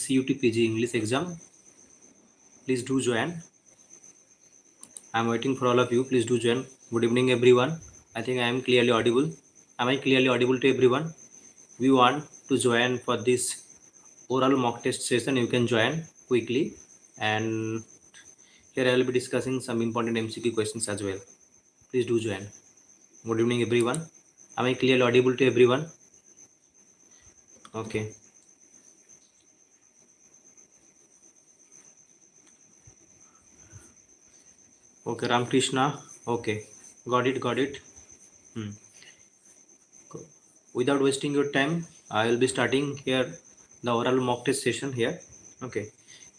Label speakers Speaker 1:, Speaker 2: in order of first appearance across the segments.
Speaker 1: CUT PG English exam. Please do join. I'm waiting for all of you. Please do join. Good evening, everyone. I think I am clearly audible. Am I clearly audible to everyone? We want to join for this oral mock test session. You can join quickly, and here I will be discussing some important MCQ questions as well. Please do join. Good evening, everyone. Am I clearly audible to everyone? Okay. Okay, Ram Krishna. Okay, got it. Without wasting your time, I will be starting here the oral mock test session here. Okay,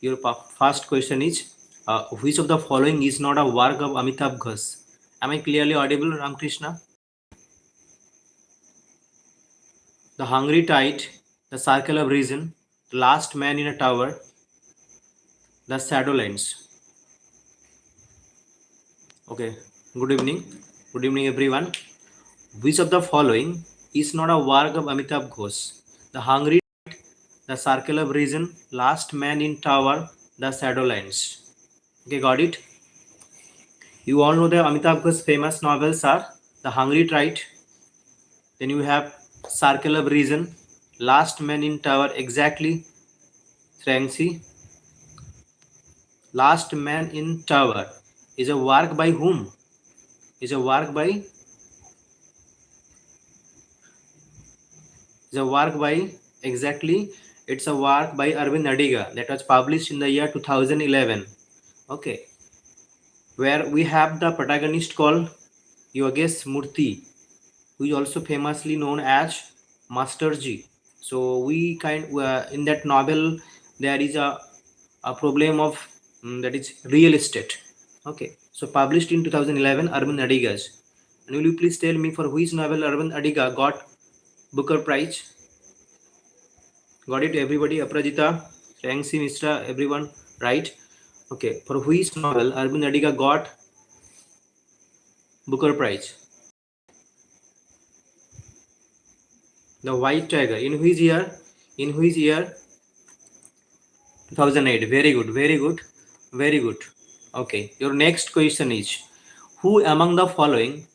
Speaker 1: your first question is, which of the following is not a work of Amitabh Ghosh? Am I clearly audible, Ram Krishna? The Hungry Tide, The Circle of Reason, The Last Man in a Tower, The Shadowlands. Okay, good evening everyone. Which of the following is not a work of Amitabh Ghosh? The Hungry Tide, The Circle of Reason, Last Man in Tower, The Shadowlands. Okay, got it? You all know the Amitabh Ghosh's famous novels are The Hungry Tide, then you have Circle of Reason, Last Man in Tower. Exactly, Srangsi. Last Man in Tower is a work by whom? Is a work by exactly, it's a work by Arvind Adiga that was published in the year 2011. Okay, where we have the protagonist called Yogesh Murthy, who is also famously known as Master G. So we in that novel there is a problem of that is real estate. Okay, so published in 2011, Arvind Adiga's. And will you please tell me for which novel Arvind Adiga got Booker Prize? Got it, everybody? Aprajita, Rangsi, Mr. Everyone, right? Okay, for which novel Arvind Adiga got Booker Prize? The White Tiger. In which year? 2008. Very good. Okay, your next question is, who among the following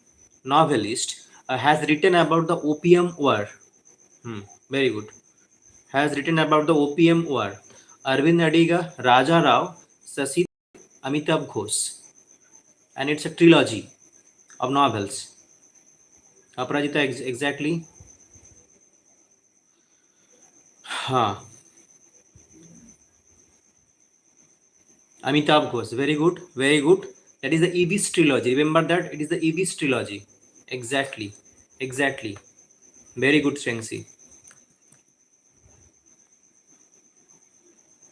Speaker 1: novelists has written about the Opium War? Very good. Has written about the Opium War. Arvind Adiga, Raja Rao, Sasi, Amitabh Ghosh. And it's a trilogy of novels. Aparajita, exactly. Amitabh Ghosh. Very good. That is the Ibis trilogy. Remember that? It is the Ibis trilogy. Exactly. Very good, Shrengsi.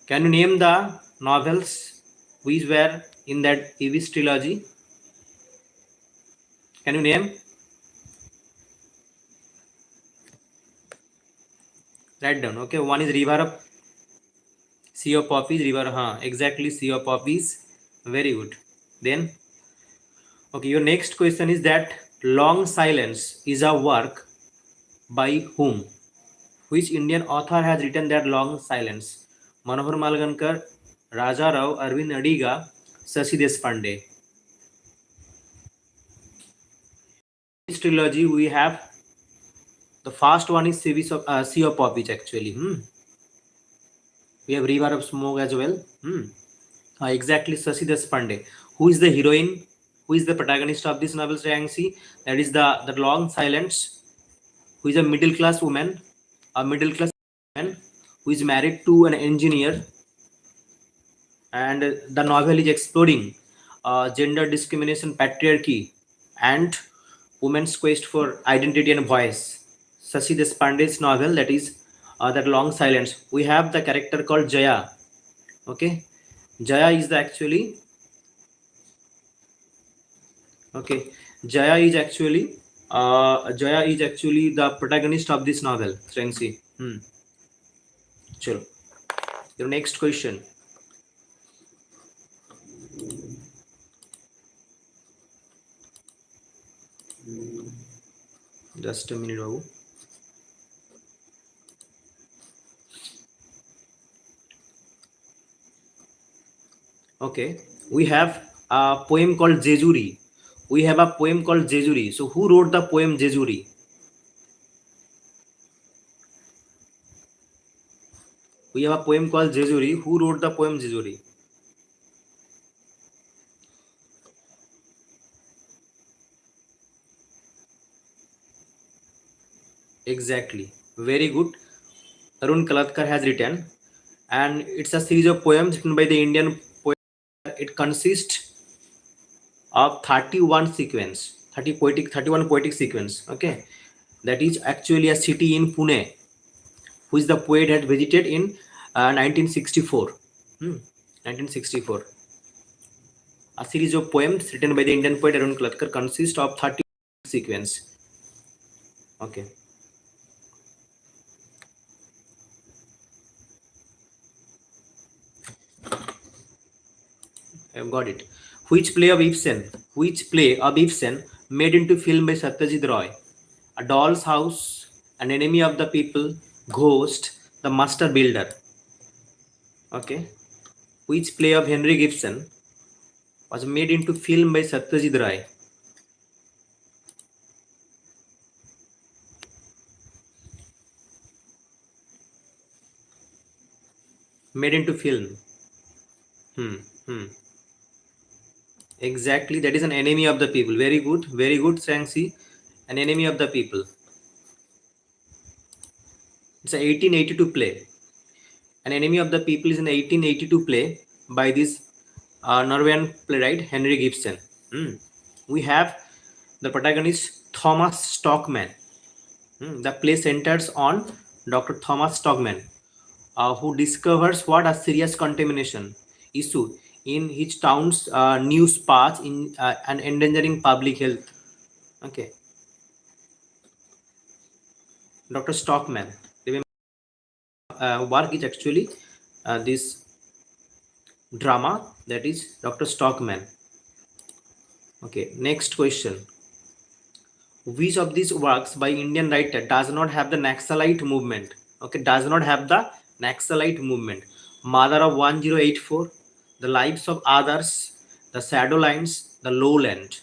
Speaker 1: Can you name the novels which were in that Ibis trilogy? Can you name? Write down. Okay, one is River of Sea of Poppies. Exactly, Sea of Poppies. Very good. Then, okay, your next question is that Long Silence is a work by whom? Which Indian author has written that Long Silence? Manohar Malgankar, Raja Rao, Arvind Adiga, Shashi Deshpande. This trilogy we have, the first one is Sea of Poppies actually. We have River of Smoke as well. Exactly, Shashi Deshpande. Who is the heroine? Who is the protagonist of this novel, Shreyangsi? That is the Long Silence. Who is a middle class woman, who is married to an engineer, and the novel is exploring gender discrimination, patriarchy, and women's quest for identity and voice. Shashi Deshpande's novel, that is that Long Silence. We have the character called Jaya. Okay, Jaya is the actually. Okay, Jaya is actually the protagonist of this novel. Shrengsi. Chalo. Your next question. Just a minute, Babu. Okay, we have a poem called Jejuri. We have a poem called Jejuri. So who wrote the poem Jejuri? We have a poem called Jejuri. Who wrote the poem Jejuri? Exactly, very good. Arun Kalatkar has written, and it's a series of poems written by the Indian poet. It consists of 31 sequence, 31 poetic sequence. Okay, that is actually a city in Pune, which the poet had visited in 1964. 1964. A series of poems written by the Indian poet Arun Kalatkar consists of 30 sequence. Okay. I've got it. Which play of Ibsen? Which play of Ibsen made into film by Satyajit Roy? A Doll's House, An Enemy of the People, Ghost, The Master Builder. Okay. Which play of Henry Gibson was made into film by Satyajit Roy? Made into film. Hmm. Hmm. Exactly. That is An Enemy of the People. Very good. Very good, Sangsi. An Enemy of the People. It's a 1882 play. An Enemy of the People is an 1882 play by this Norwegian playwright Henry Gibson. We have the protagonist Thomas Stockman. The play centers on Dr. Thomas Stockman, who discovers what a serious contamination issue in his town's news path in and endangering public health. Okay, Dr. Stockman. Remember, work is actually this drama, that is Dr. Stockman. Okay, next question. Which of these works by Indian writer does not have the Naxalite movement? Okay, does not have the Naxalite movement. Mother of 1084, The Lives of Others, The Shadow Lines, The Lowland.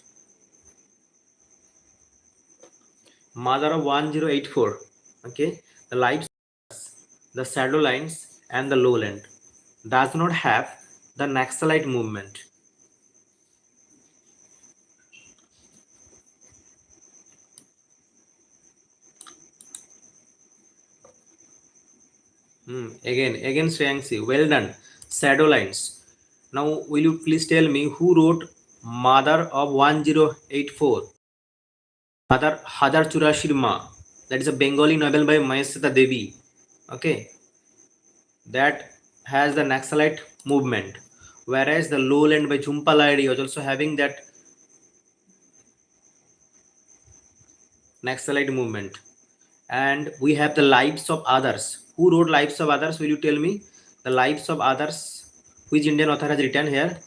Speaker 1: Mother of 1084. Okay, The Lives, The Shadow Lines, and The Lowland does not have the Naxalite movement. Again, Shreyangsi, well done. Shadow Lines. Now, will you please tell me who wrote Mother of 1084? Mother Hadar Churashir Ma. That is a Bengali novel by Maheshweta Devi. Okay, that has the Naxalite movement, whereas the Lowland by Jhumpa Lahiri was also having that Naxalite movement. And we have the Lives of Others. Who wrote Lives of Others? Will you tell me the Lives of Others? Which Indian author has written here?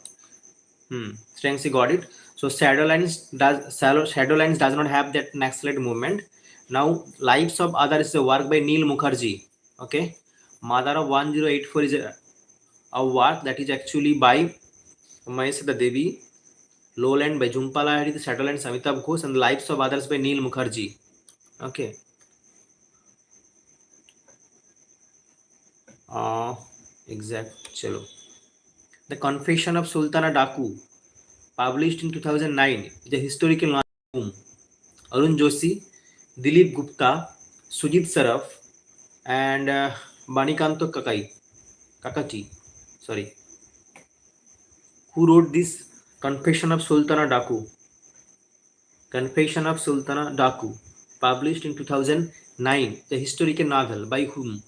Speaker 1: Strengths, got it. So Shadowlands does not have that Naxalite movement. Now Lives of Others is a work by Neil Mukherjee. Okay, Mother of 1084 is a work that is actually by Maheshweta Devi. Lowland by Jhumpa Lahiri, the Shadowlands Amitabh Ghosh, and the Lives of Others by Neil Mukherjee. Okay. Exact. Chalo. The Confession of Sultana Daku, published in 2009, is a historical novel. Arun Joshi, Dilip Gupta, Sujit Saraf, and Banikanto Kakati. Sorry. Who wrote this Confession of Sultana Daku? Confession of Sultana Daku, published in 2009, the historical novel by whom?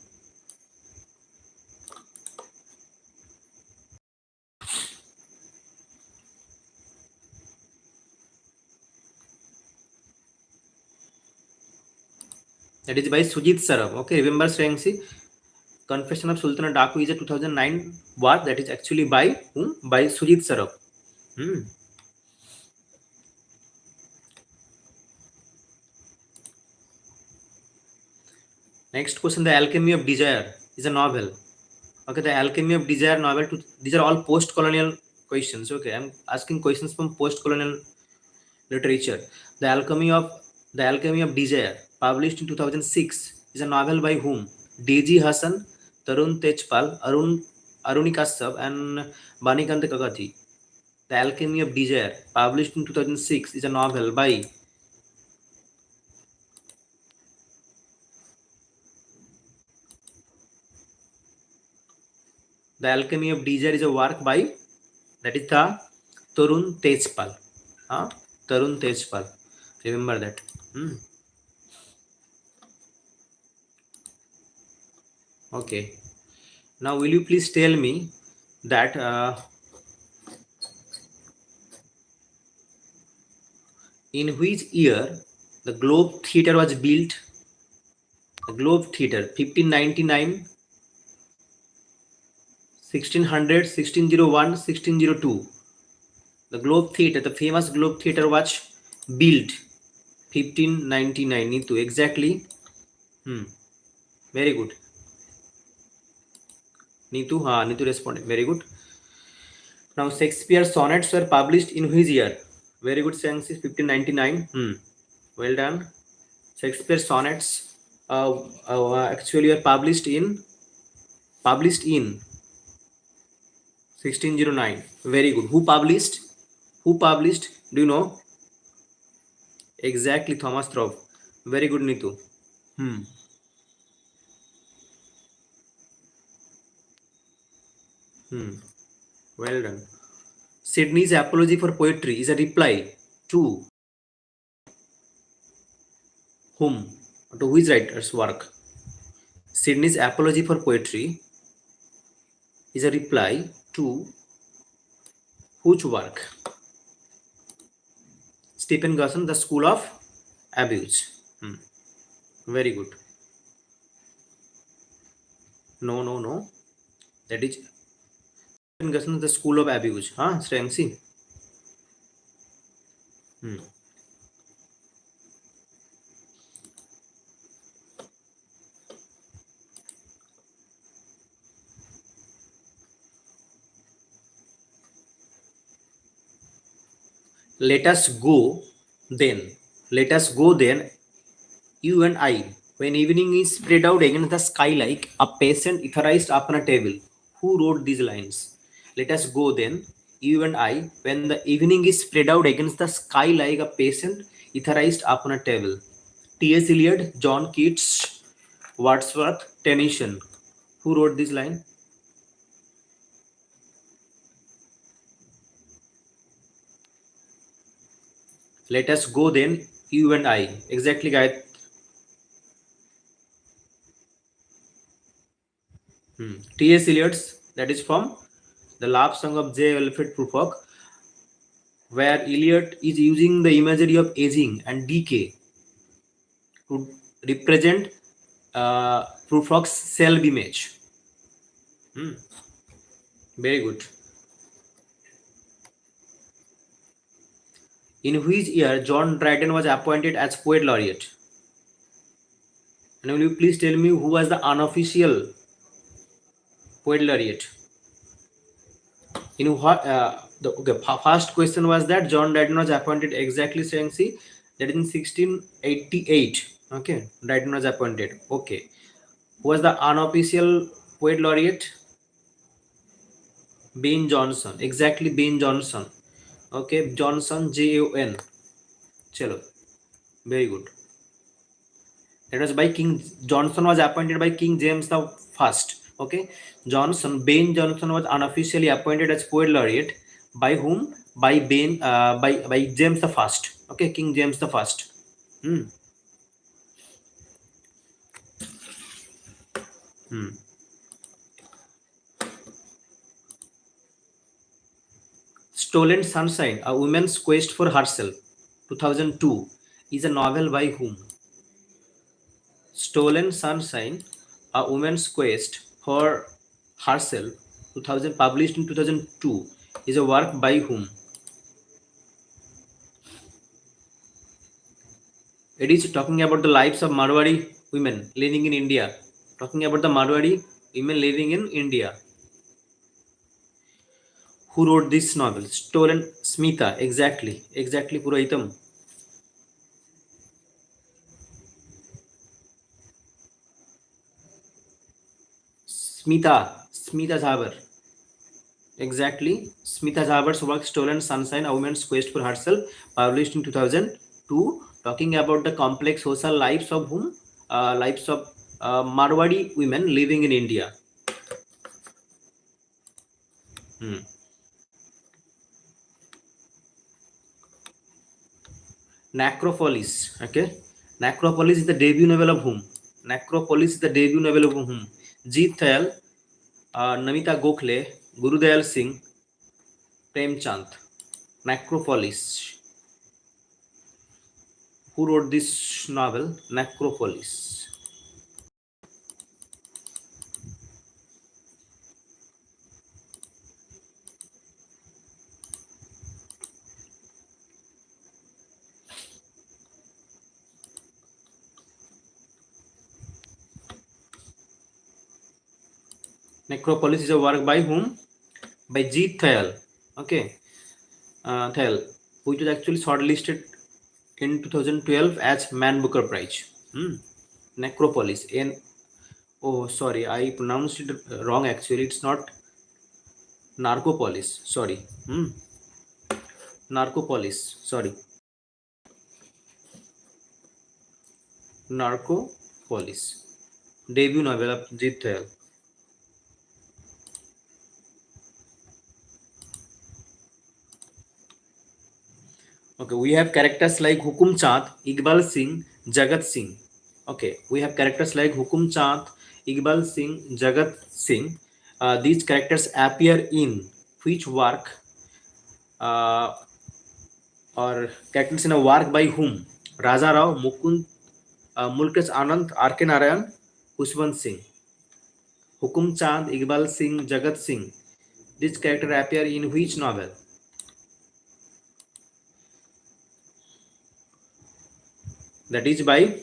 Speaker 1: That is by Sujit Saraf. Okay, remember Shreyangsi, Confession of Sultana Daku is a 2009 work that is actually by whom? By Sujit Saraf. Next question, The Alchemy of Desire is a novel. Okay, The Alchemy of Desire novel. These are all post-colonial questions. Okay, I'm asking questions from post-colonial literature. The Alchemy of The Alchemy of Desire, published in 2006, is a novel by whom? D.G. Hassan, Tarun Tejpal, Aruni Kashyap, and Banikanta Kakati. The Alchemy of Desire, published in 2006, is a novel by The Alchemy of Desire is a work by, that is the Tarun Tejpal. Tarun Tejpal. Remember that. Okay. Now, will you please tell me that in which year the Globe Theatre was built? The Globe Theatre, 1599, 1600, 1601, 1602. The Globe Theatre, the famous Globe Theatre was built 1599. Nitu, exactly. Very good. Nitu responded. Very good. Now, Shakespeare's sonnets were published in which year? Very good, Shansi, 1599. Well done. Shakespeare's sonnets actually are published in 1609. Very good. Who published? Do you know? Exactly, Thomas Throve. Very good, Nitu. Well done. Sydney's apology for poetry is a reply to whom? To which writer's work? Sydney's apology for poetry is a reply to which work? Stephen Gerson, The School of Abuse. Very good. No. That is Stephen Gerson, The School of Abuse. Strength. Let us go then, you and I, when evening is spread out against the sky like a patient etherized upon a table. Who wrote these lines? Let us go then, you and I, when the evening is spread out against the sky like a patient etherized upon a table. T.S. Eliot, John Keats, Wordsworth, Tennyson. Who wrote this line? Let us go then, you and I. Exactly, guys. T.S. Eliot's, that is from the Love Song of J. Alfred Prufrock, where Eliot is using the imagery of aging and decay to represent Prufrock's self-image. Very good. In which year John Dryden was appointed as poet laureate? And will you please tell me who was the unofficial poet laureate? In what? The first question was that John Dryden was appointed, exactly, saying see that in 1688. Okay, Dryden was appointed. Okay, who was the unofficial poet laureate? Ben Jonson. Exactly, Ben Jonson. Okay, Johnson, Jon. Chalo, very good. That was by King Johnson, was appointed by King James the First. Okay, Ben Jonson was unofficially appointed as poet laureate by whom? By James the First. Okay, King James the First. Stolen Sunshine, A Woman's Quest for Herself, 2002, is a novel by whom? Stolen Sunshine, A Woman's Quest for Herself, 2000, published in 2002, is a work by whom? It is talking about the lives of Marwari women living in India. Talking about the Marwari women living in India. Who wrote this novel? Stolen. Smita. Exactly Puraitam. Smita Jhavar. Exactly. Smita Jhavar's work Stolen Sunshine, A Woman's Quest for Herself, published in 2002, talking about the complex social lives of Marwadi women living in India. Hmm. Necropolis. Okay. Necropolis is the debut novel of whom? Necropolis is the debut novel of whom? Jeet Thayal, Namita Gokhale, Gurudayal Singh, Premchand. Necropolis. Who wrote this novel? Necropolis. Necropolis is a work by whom? By Jeet Thayal. Okay. Thayal, which was actually shortlisted in 2012 as Man Booker Prize. Necropolis. Oh, sorry, I pronounced it wrong actually. It's not Narcopolis. Sorry. Narcopolis. Sorry. Narcopolis. Debut novel of Jeet Thayal. Okay, we have characters like Hukum Chand, Iqbal Singh, Jagat Singh. Okay, we have characters like Hukum Chand, Iqbal Singh, Jagat Singh. These characters appear in which work uh, or characters in a work by whom? Raja Rao, Mukund, Mulkesh Anand, R.K. Narayan, Kushwant Singh. Hukum Chand, Iqbal Singh, Jagat Singh. These characters appear in which novel? That is by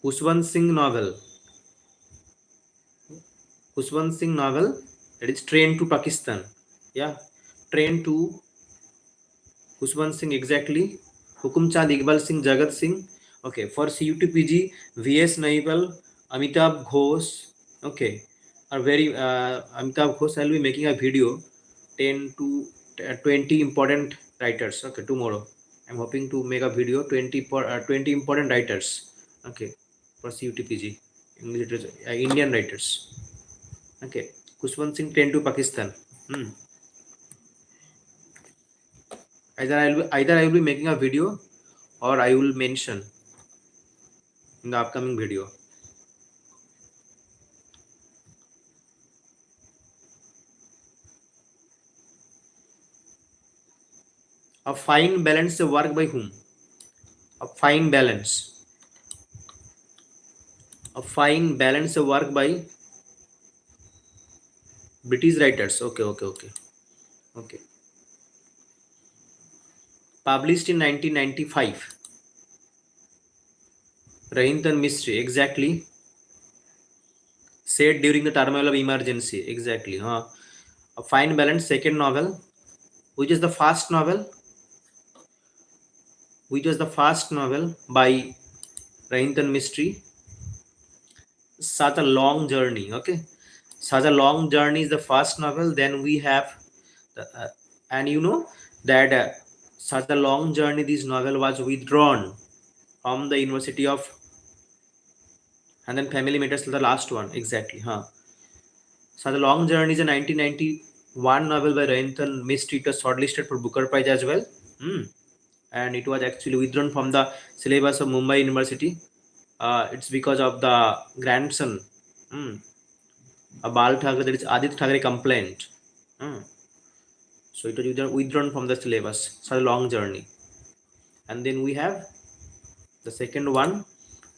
Speaker 1: Kushwant Singh novel. Kushwant Singh novel, that is Train to Pakistan. Yeah, Train to Kushwant Singh, exactly. Hukum Chand, Iqbal Singh, Jagat Singh. Okay, for CUTPG, VS Naipal, Amitabh Ghosh. Okay, are very Amitabh Ghosh. I'll be making a video 10 to 20 important writers. Okay, tomorrow I'm hoping to make a video 20 important writers. Okay, for CUTPG, English literature, Indian writers. Okay, Kushwant Singh, Train to Pakistan. Either I will be making a video or I will mention in the upcoming video. A fine balance, a work by whom? A fine balance. A fine balance, a work by British writers. Okay. Published in 1995. Rahintan Mystery, exactly. Set during the turmoil of emergency, exactly. A fine balance, second novel. Which is the first novel? Which was the first novel by Rahintan Mystery? Such a Long Journey. Okay, Such a Long Journey is the first novel. Then we have and you know that Such a Long Journey, this novel was withdrawn from the University of, and then Family Matters, the last one, exactly. Such a Long Journey is a 1991 novel by Rahintan Mystery. It was shortlisted for Booker Prize as well. And it was actually withdrawn from the syllabus of Mumbai University. It's because of the grandson, Bal Thackeray, that is Aditya Thackeray, complaint. So it was withdrawn from the syllabus. Such a Long Journey. And then we have the second one,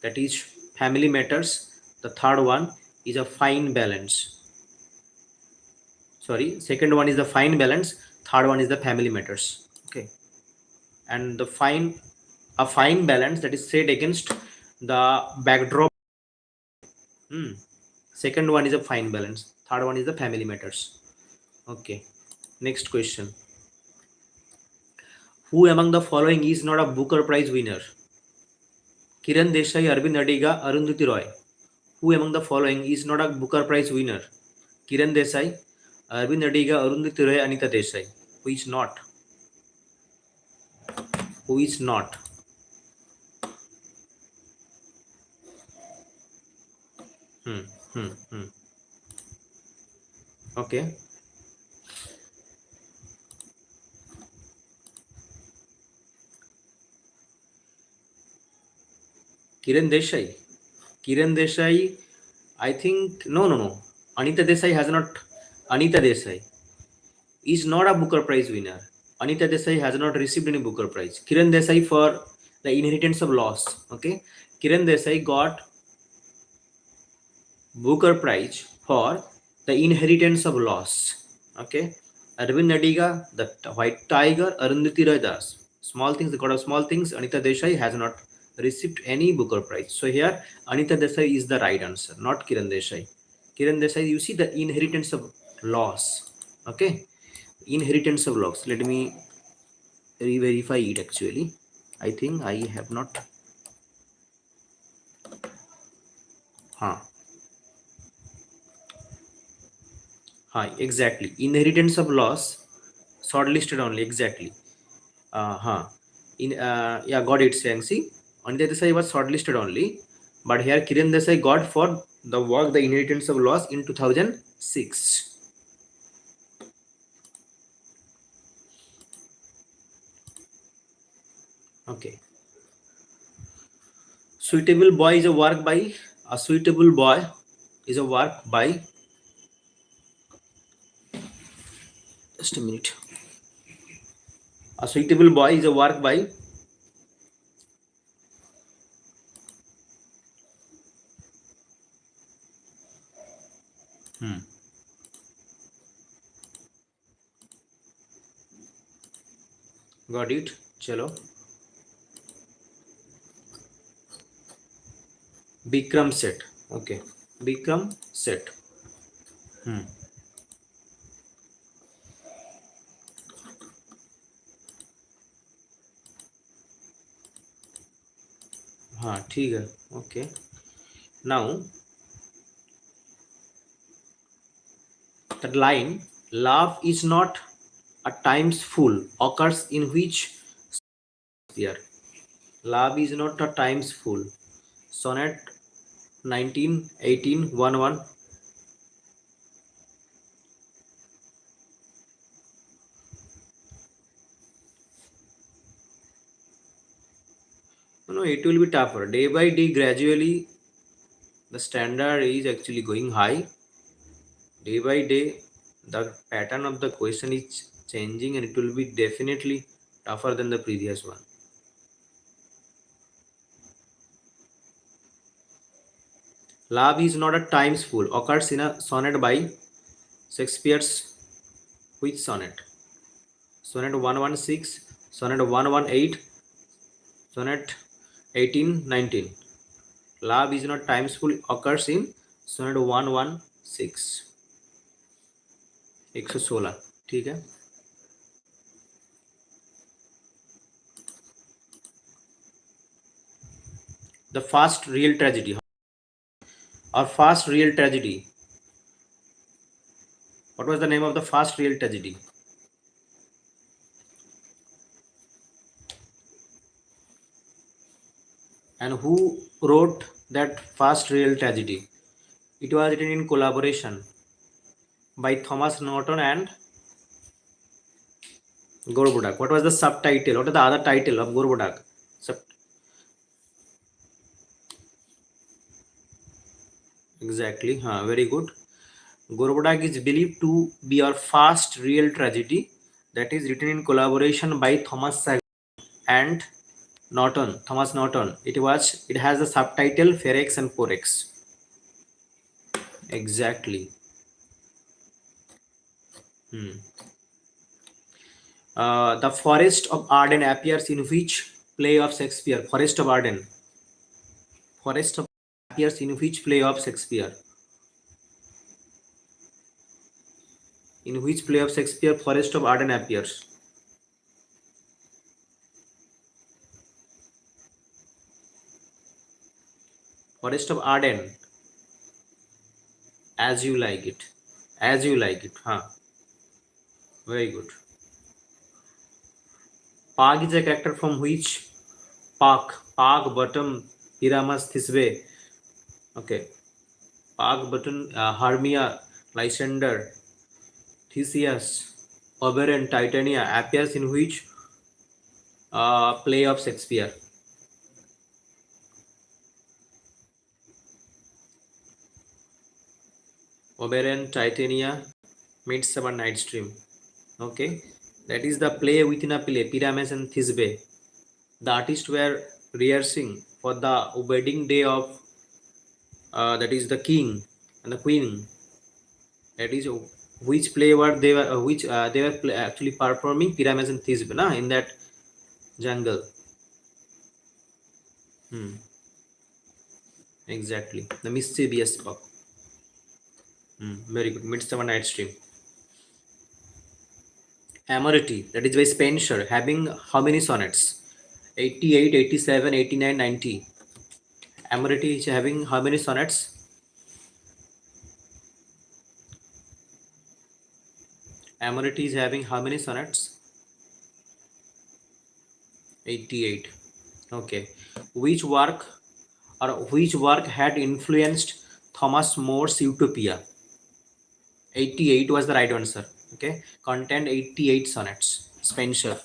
Speaker 1: that is Family Matters. The third one is a Fine Balance. Sorry, second one is the Fine Balance. Third one is the Family Matters. Okay, and a fine balance, that is set against the backdrop. Second one is a Fine Balance. Third one is the Family Matters. Okay. Next question. Who among the following is not a Booker Prize winner? Kiran Desai, Arvind Adiga, Arundhati Roy. Who among the following is not a Booker Prize winner? Kiran Desai, Arvind Adiga, Arundhati Roy, Anita Desai. Who is not? Who is not? Okay. Kiran Desai. Kiran Desai, I think, no. Anita Desai has not. Anita Desai is not a Booker Prize winner. Anita Desai has not received any Booker Prize. Kiran Desai for the inheritance of loss. Okay. Kiran Desai got Booker Prize for the inheritance of loss. Okay. Arvind Nadiga, the white tiger, Arundhati Roy, the small things, the god of small things. Anita Desai has not received any Booker Prize. So here Anita Desai is the right answer, not Kiran Desai. Kiran Desai, you see the inheritance of loss. Okay. Inheritance of loss. Let me re-verify it actually. I think I have not. Exactly. Inheritance of loss, shortlisted only. Exactly. Yeah, got it, Sangsi. Anita Desai was shortlisted only, but here Kiran Desai got for the work The Inheritance of Loss in 2006. Okay. Suitable Boy is a work by A Suitable Boy is a work by, just a minute. A Suitable Boy is a work by got it. Chalo. Bikram Set. Okay. Bikram Set. ठीक है. Okay. Now that line, love is not a times full, occurs in which year? Love is not a times full. Sonnet 19, 18, 11. No, it will be tougher. Day by day, gradually, the standard is actually going high. Day by day, the pattern of the question is changing and it will be definitely tougher than the previous one. Love is not a times full, occurs in a sonnet by Shakespeare's which sonnet? Sonnet 116, sonnet 118, sonnet 18, 19. Love is not times full, occurs in sonnet 116. 116. ठीक है. The Fast Real Tragedy. Or Fast Real Tragedy. What was the name of the Fast Real Tragedy? And who wrote that Fast Real Tragedy? It was written in collaboration by Thomas Norton and Gorboduc. What was the subtitle? What is the other title of Gorboduc? Exactly. Very good. Gorboduc is believed to be a fast real tragedy that is written in collaboration by Thomas Sagan and Norton. Thomas Norton. It has the subtitle Ferex and Porex. Exactly. The Forest of Arden appears in which play of Shakespeare? Forest of Arden. Forest of appears in which play of Shakespeare? In which play of Shakespeare Forest of Arden appears? Forest of Arden. As you like it. As you like it. Huh. Very good. Pag is a character from which Park, Bottom, Pyramus, Thisbe. Okay. Park, Bottom, Hermia, Lysander, Theseus, Oberon, Titania appears in which play of Shakespeare? Oberon, Titania, Midsummer Night's Dream. Okay. That is the play within a play, Pyramus and Thisbe. The artists were rehearsing for the wedding day of that is the king and the queen. That is which play were they were which they were actually performing Pyramids and Thisbe na, in that jungle. Exactly, the mischievous pup. Very good. Midsummer Night's Dream. Amority, that is by Spenser, having how many sonnets? 88, 87, 89, 90. Amority is having how many sonnets? Amority is having how many sonnets? 88. Okay. Which work had influenced Thomas More's Utopia? 88 was the right answer. Okay. Contained 88 sonnets. Spenser.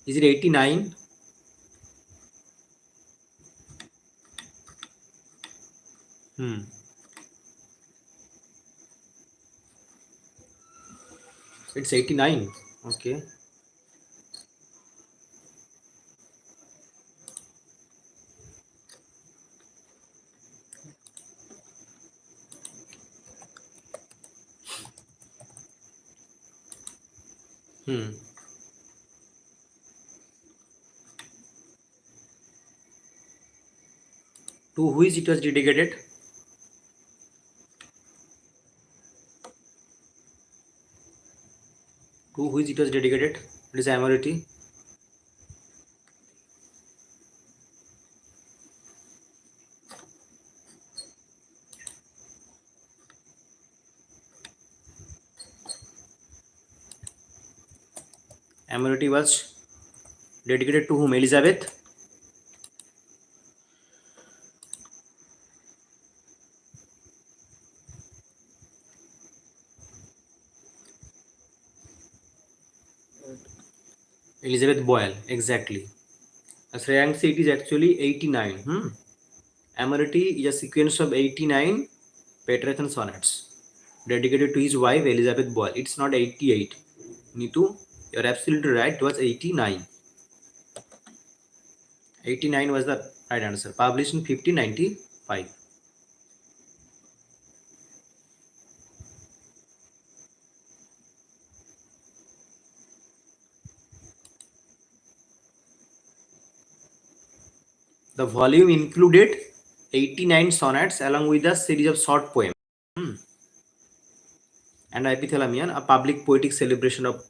Speaker 1: Is it 89? It's 89. Okay. To which it was dedicated? To which it was dedicated? It is Amority. Amority was dedicated to whom? Elizabeth? Elizabeth Boyle. Exactly. Shreyanshi, it is actually 89. Amority is a sequence of 89 Petrarchan sonnets dedicated to his wife Elizabeth Boyle. It's not 88. Nitu, you're absolutely right. It was 89. 89 was the right answer. Published in 1595. The volume included 89 sonnets along with a series of short poems. And Epithalamion, a public poetic celebration of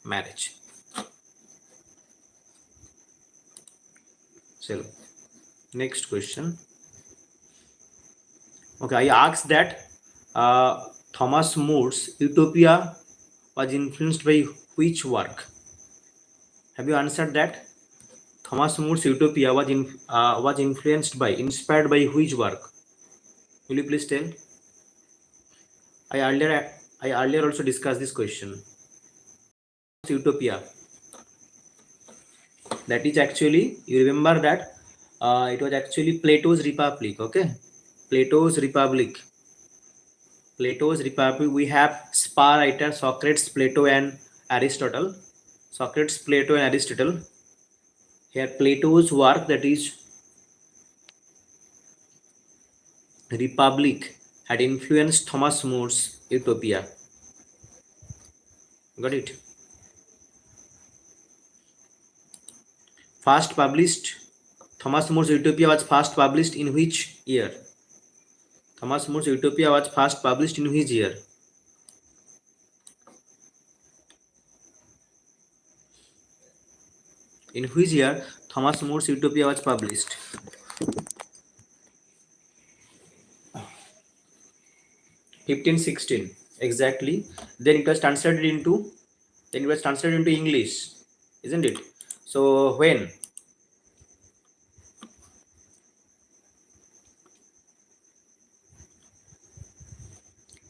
Speaker 1: marriage. So, next question. Okay, I asked that Thomas More's Utopia was influenced by which work? Have you answered that? Thomas More's Utopia was influenced by, inspired by which work? Will you please tell? I earlier also discussed this question. Utopia. That is actually, you remember that it was actually Plato's Republic. Okay, Plato's Republic. We have spa writer Socrates, Plato, and Aristotle. Socrates, Plato, and Aristotle. Here, Plato's work, that is Republic, had influenced Thomas More's Utopia? Got it? First published, Thomas More's Utopia was first published in which year? Thomas More's Utopia was first published in which year? In which year Thomas More's Utopia was published? 1516. Exactly. Then it was translated into English, isn't it? So when?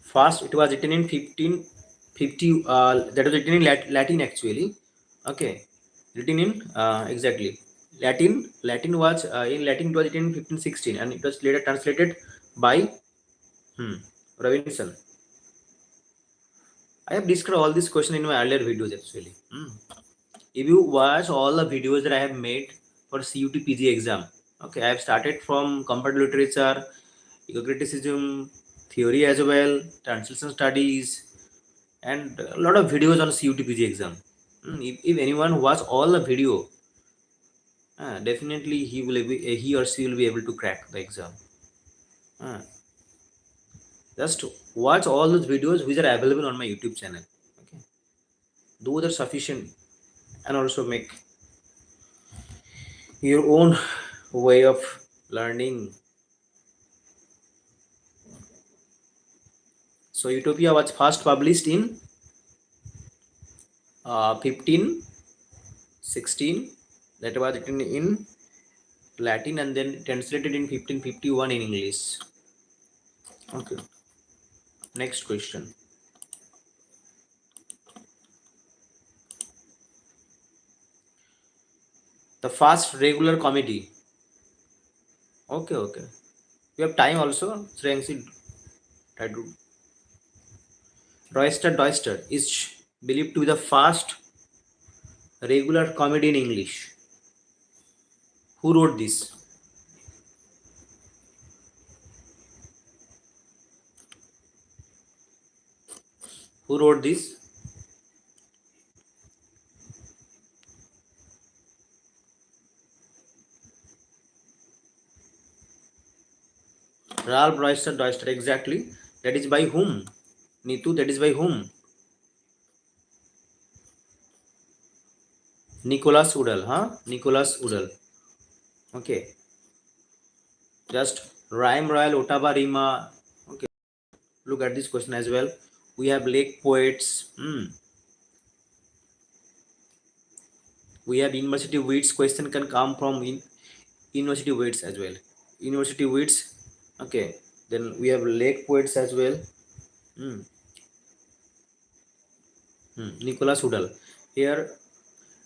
Speaker 1: First, it was written in 1550. That was written in Latin actually. Okay, written in exactly Latin. Latin was in Latin. It was written in 1516, and it was later translated by Robinson. I have discussed all this question in my earlier videos actually. If you watch all the videos that I have made for CUT PG exam, okay, I have started from comparative literature, ego-criticism, theory as well, translation studies, and a lot of videos on CUT PG exam. If anyone watch all the video, definitely he or she will be able to crack the exam. Just watch all those videos which are available on my YouTube channel. Okay, those are sufficient, and also make your own way of learning. So Utopia was first published in 1516. That was written in Latin and then translated in 1551 in English. Okay. Next question. The first regular comedy. Okay, okay. We have time also. Shreyangsi, try to. Royster Doyster is believed to be the first regular comedy in English. Who wrote this? Who wrote this? Ralph Royster Doyster. Exactly. That is by whom? Nitu, that is by whom? Nicholas Udall, huh? Nicholas Udall. Okay. Just rhyme, royal, Ottawa, Rima. Okay. Look at this question as well. We have lake poets. We have university wits. Question can come from university wits as well. University wits. Okay. Then we have lake poets as well. Nicholas Udall. Here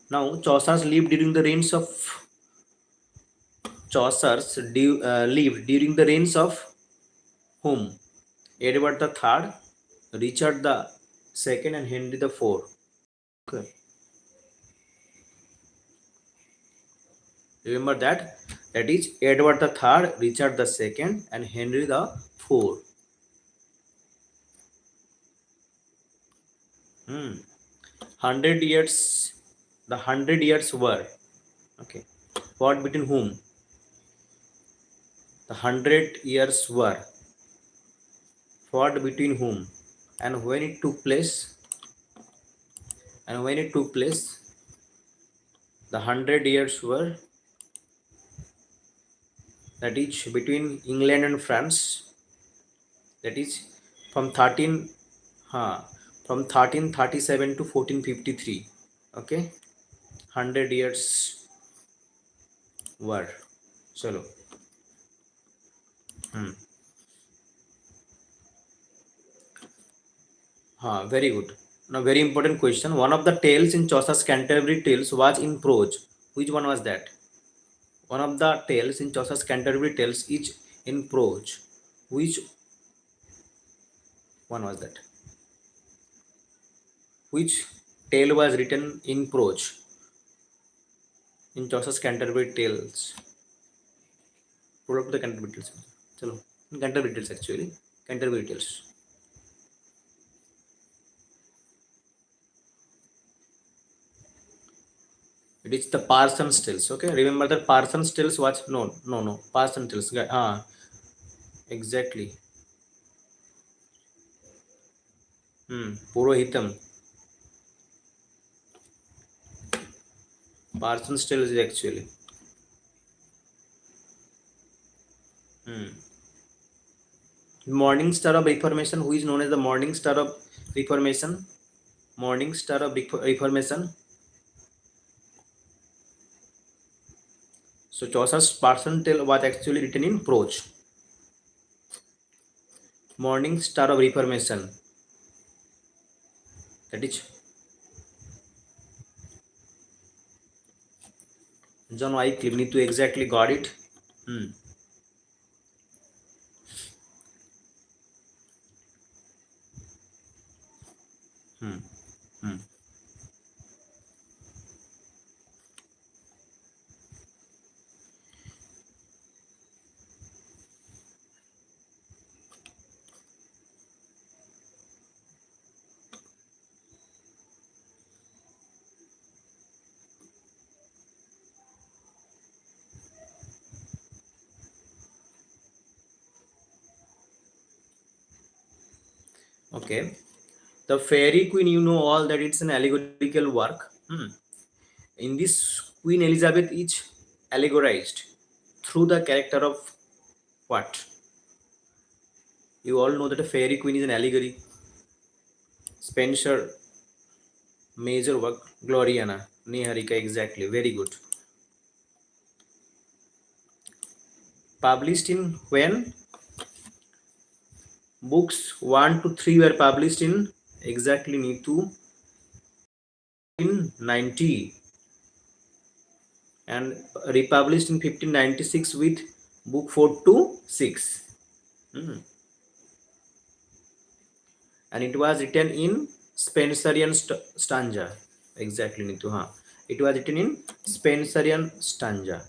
Speaker 1: now Chaucer's lived during the reigns of lived during the reigns of whom? Edward the Third, Richard the Second, and Henry the Fourth. Okay. Remember that. That is Edward the Third, Richard the Second, and Henry the Fourth. 100 years. The 100 years were. Okay. What between whom? The 100 years were. Fought between whom? And when it took place? And when it took place? The 100 years were. That is between England and France. That is from 1337 to 1453. Okay, 100 years were. Chalo. Very good. Now, very important question. One of the tales in Chaucer's Canterbury Tales was in prose. Which one was that? One of the tales in Chaucer's Canterbury Tales is in prose. Which one was that? Which tale was written in prose in Chaucer's Canterbury Tales? Pull up the Canterbury Tales. Chalo. In Canterbury Tales actually. Canterbury Tales. It is the Parsons Tales. Okay, remember that Parsons Tales was no Parsons Tales. Exactly. Purohitam. Parsons Tales is actually. Morning Star of Reformation. Who is known as the Morning Star of Reformation? Morning Star of Reformation. So Chaucer's Parsons Tale was actually written in prose. Morning Star of Reformation. That is John Wycliffe. Need to exactly got it. Okay. The Fairy Queen, you know all that it's an allegorical work. In this, Queen Elizabeth is allegorized through the character of what? You all know that a Fairy Queen is an allegory. Spencer, major work, Gloriana, Niharika, exactly. Very good. Published in when? Books 1 to 3 were published in exactly Nitu in 90 and republished in 1596 with book 4 to 6. And it was written in Spenserian stanza. Exactly, Nitu. It was written in Spenserian stanza.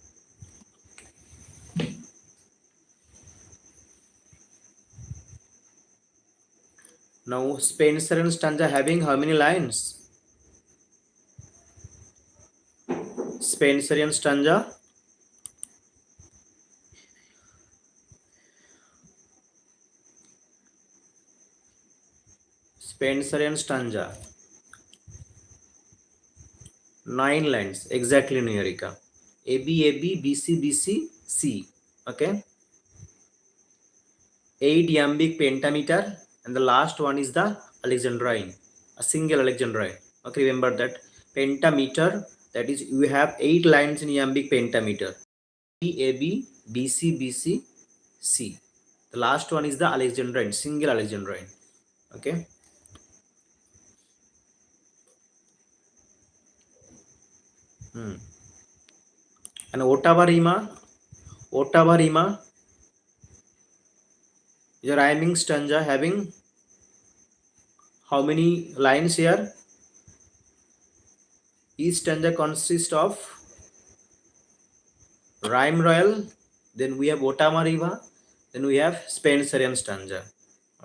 Speaker 1: Now, Spenserian stanza having how many lines? Spenserian stanza. Spenserian stanza. 9 lines. Exactly, Niharika. A B A B B C B C C. Okay. 8 iambic pentameter, and the last one is the Alexandrine, a single Alexandrine. Okay, remember that pentameter, that is you have 8 lines in iambic pentameter. B A B B C B C C. The last one is the Alexandrine, single Alexandrine. Okay. And Ottava rima is a rhyming stanza having how many lines here? Each stanza consists of rhyme royal, then we have Ottava rima, then we have Spenserian stanza.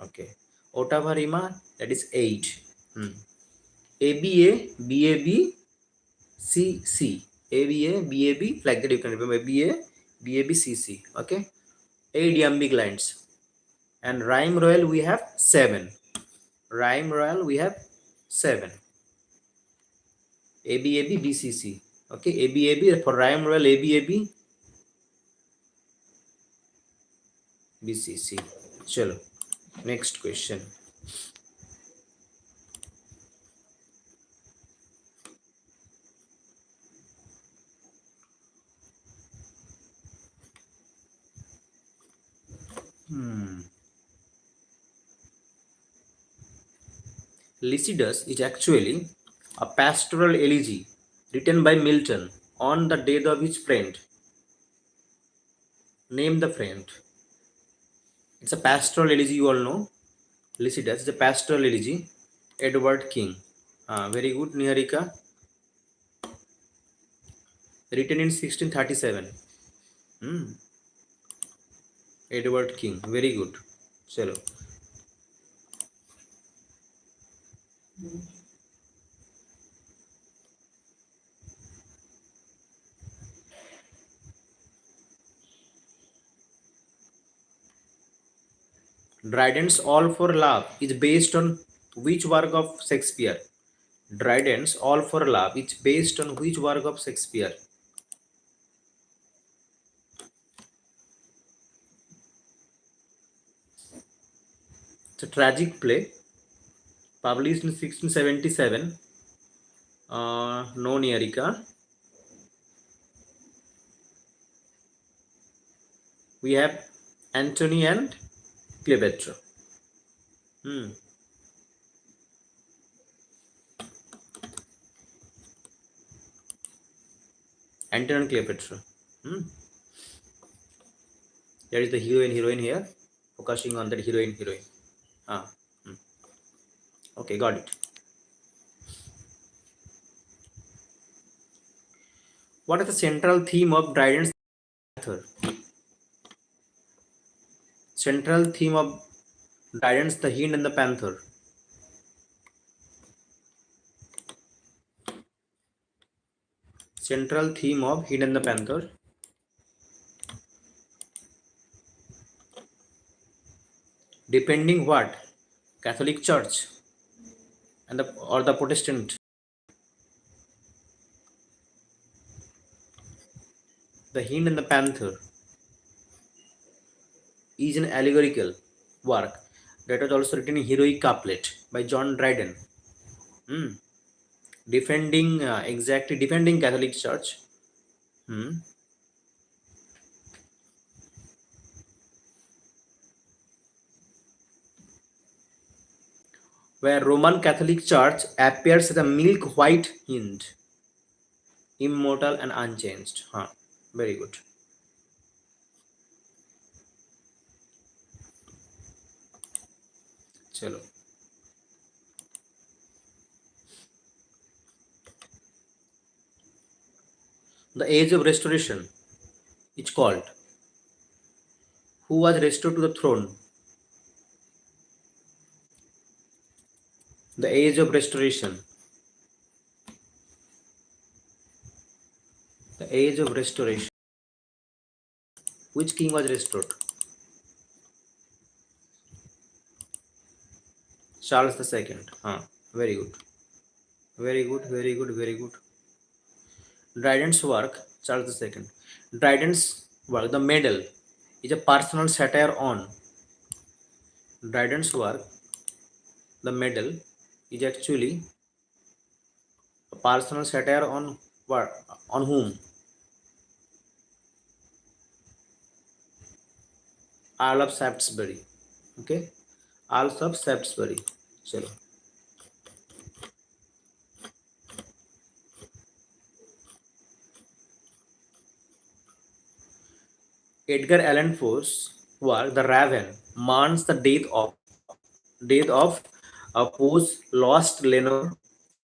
Speaker 1: Okay. Ottava rima, that is 8. ABA, BAB, CC. ABA, BAB, like that you can remember ABA, BAB, CC. Okay. 8 iambic lines. And rhyme royal we have 7. Rhyme royal we have 7. ABAB, BCC. Okay. ABAB for rhyme royal ABAB, BCC. Chalo. Next question. Lycidas is actually a pastoral elegy written by Milton on the death of his friend. Name the friend. It's a pastoral elegy, you all know. Lycidas is a pastoral elegy. Edward King. Very good, Niharika. Written in 1637. Edward King. Very good. Chalo. Dryden's All for Love is based on which work of Shakespeare? Dryden's All for Love is based on which work of Shakespeare? It's a tragic play published in 1677. No, Niharika. We have Antony and Cleopatra. Hmm. Antony and Cleopatra. Hmm. There is the heroine here, focusing on that heroine. Ah. Hmm. Okay, got it. What is the central theme of Dryden's Panther? Central theme of Dryden's The Hind and the Panther. Central theme of Hind and the Panther. Depending what? Catholic Church and the Protestant. The Hind and the Panther is an allegorical work that was also written in heroic couplet by John Dryden. Hmm. Defending Catholic Church. Hmm. Where Roman Catholic Church appears as a milk white hind, immortal and unchanged. Huh. Very good. Chalo. The Age of Restoration is called. Who was restored to the throne? The Age of Restoration. The Age of Restoration. Which king was restored? Charles II. Huh. Very good. Very good. Dryden's work, Charles II. Dryden's work, The Medal, is a personal satire on. Dryden's work, The Medal, is actually a personal satire on what? On whom? Earl of Shaftesbury. Okay? Earl of Shaftesbury. Chalo. Edgar Allan Poe's work, The Raven, mourns the death of Poe's lost Lenore,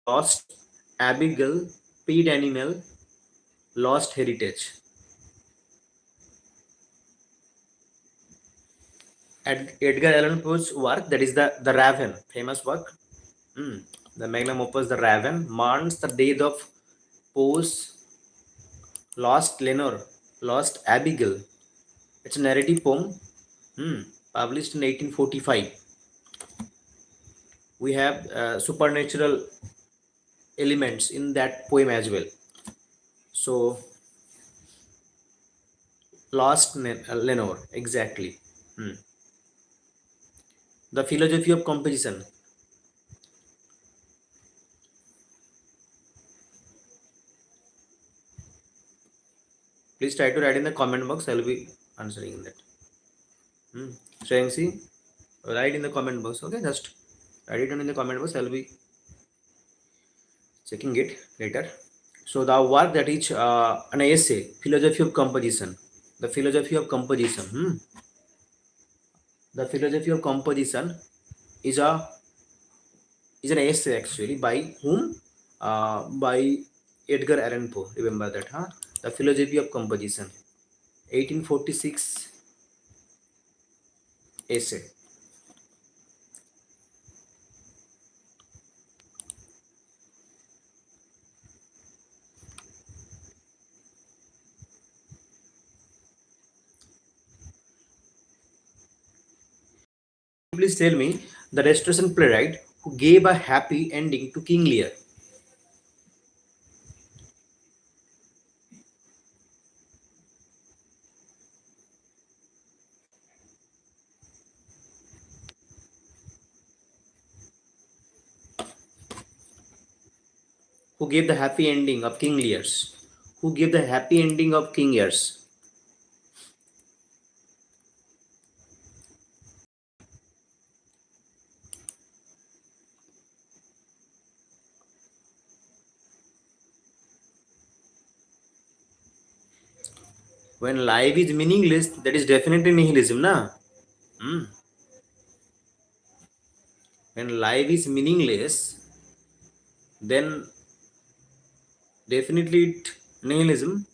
Speaker 1: lost Abigail, paid animal, lost heritage. Edgar Allan Poe's work, that is the Raven, famous work. The magnum opus, The Raven, mourns the death of Poe's lost Lenore, lost Abigail. It's a narrative poem, published in 1845. We have supernatural elements in that poem as well. So, lost Lenore, exactly. The philosophy of composition. Please try to write in the comment box. I will be answering that. Shreyansi, write in the comment box. Okay, just write it down in the comment box. I will be checking it later. So the work that is an essay, philosophy of composition. The philosophy of composition. The philosophy of composition is an essay actually by whom? By Edgar Allan Poe. Remember that, huh? The philosophy of composition, 1846 essay. please tell me the restoration playwright who gave a happy ending to King Lear? Who gave the happy ending of King Lear's? Who gave the happy ending of King Lear's? When life is meaningless, that is definitely nihilism, na? Hmm. When life is meaningless, then definitely it nihilism.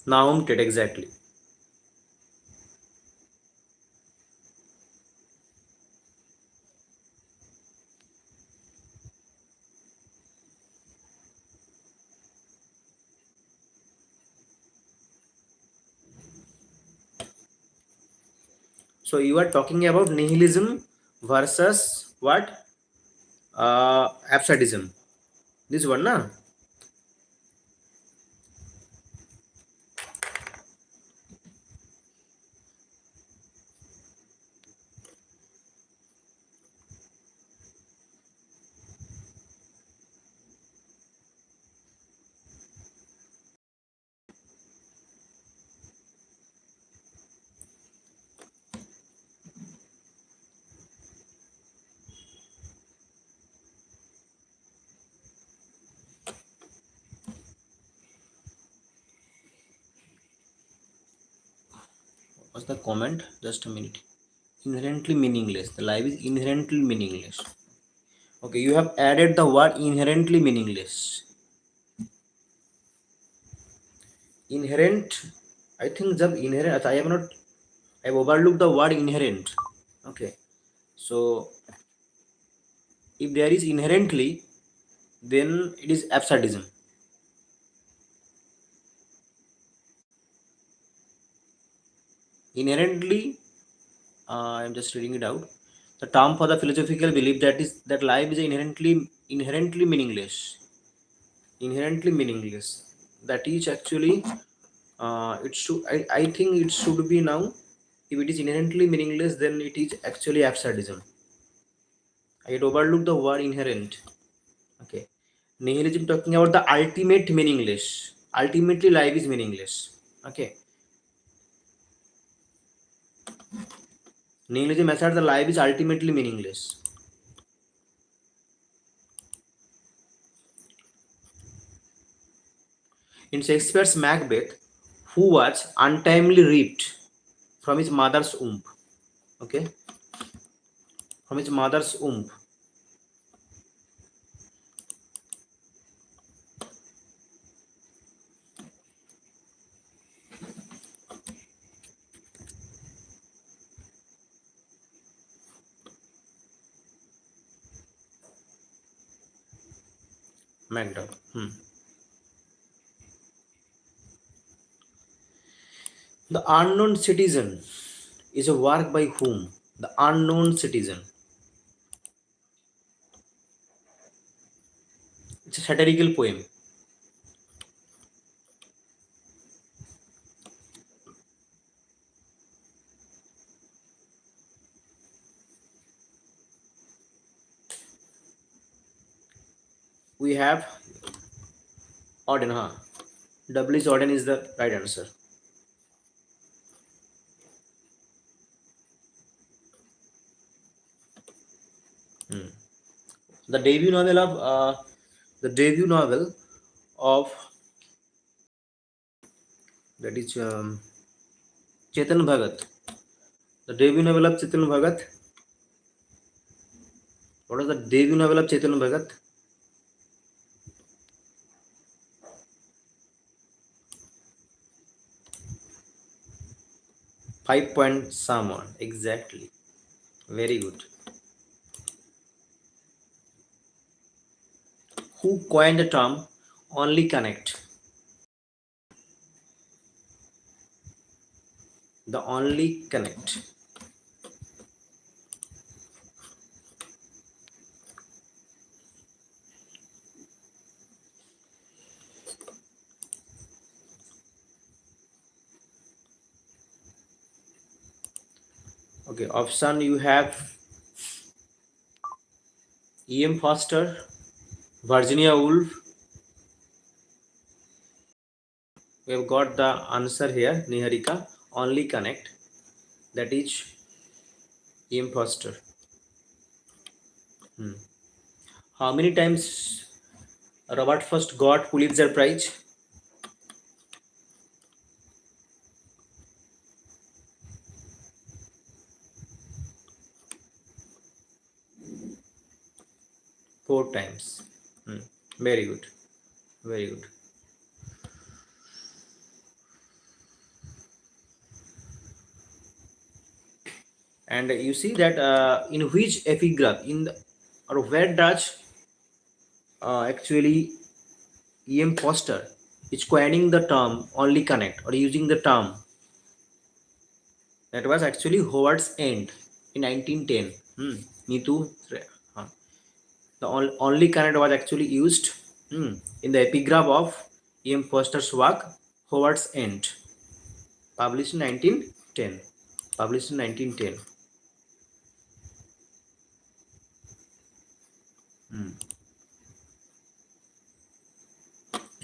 Speaker 1: Naum Tet, exactly. So you are talking about nihilism versus what? Absurdism. This one, na? What's the comment? Just a minute. Inherently meaningless. The life is inherently meaningless. Okay, you have added the word inherently meaningless. Inherent, I think jab inherent, I have not, I have overlooked the word inherent. Okay, so if there is inherently, then it is absurdism. Inherently, I am just reading it out. The term for the philosophical belief that is that life is inherently meaningless. Inherently meaningless. That is actually it should. I think it should be now. If it is inherently meaningless, then it is actually absurdism. I had overlooked the word inherent. Okay. Nihilism talking about the ultimate meaningless. Ultimately, life is meaningless. Okay. Nihilism asserts the life is ultimately meaningless. In Shakespeare's Macbeth, who was untimely ripped from his mother's womb. Okay, from his mother's womb. Macbeth. The Unknown Citizen is a work by whom? The Unknown Citizen. It's a satirical poem. We have Auden, huh? W. Auden is the right answer. The debut novel of the debut novel of that is Chetan Bhagat. The debut novel of Chetan Bhagat. What is the debut novel of Chetan Bhagat? 5 point someone. Exactly. Very good. Who coined the term only connect? The only connect. Okay, option you have E.M. Foster, Virginia Woolf. We have got the answer here, Niharika. Only connect. That is E.M. Foster. How many times Robert Frost got Pulitzer Prize? 4 times. Very good. Very good. And you see that in which epigraph in the, or where does actually E.M. Foster is coining the term only connect or using the term that was actually Howard's End in 1910. Me too. The only connect was actually used in the epigraph of E.M. Foster's work Howard's End, published in 1910. Published in 1910.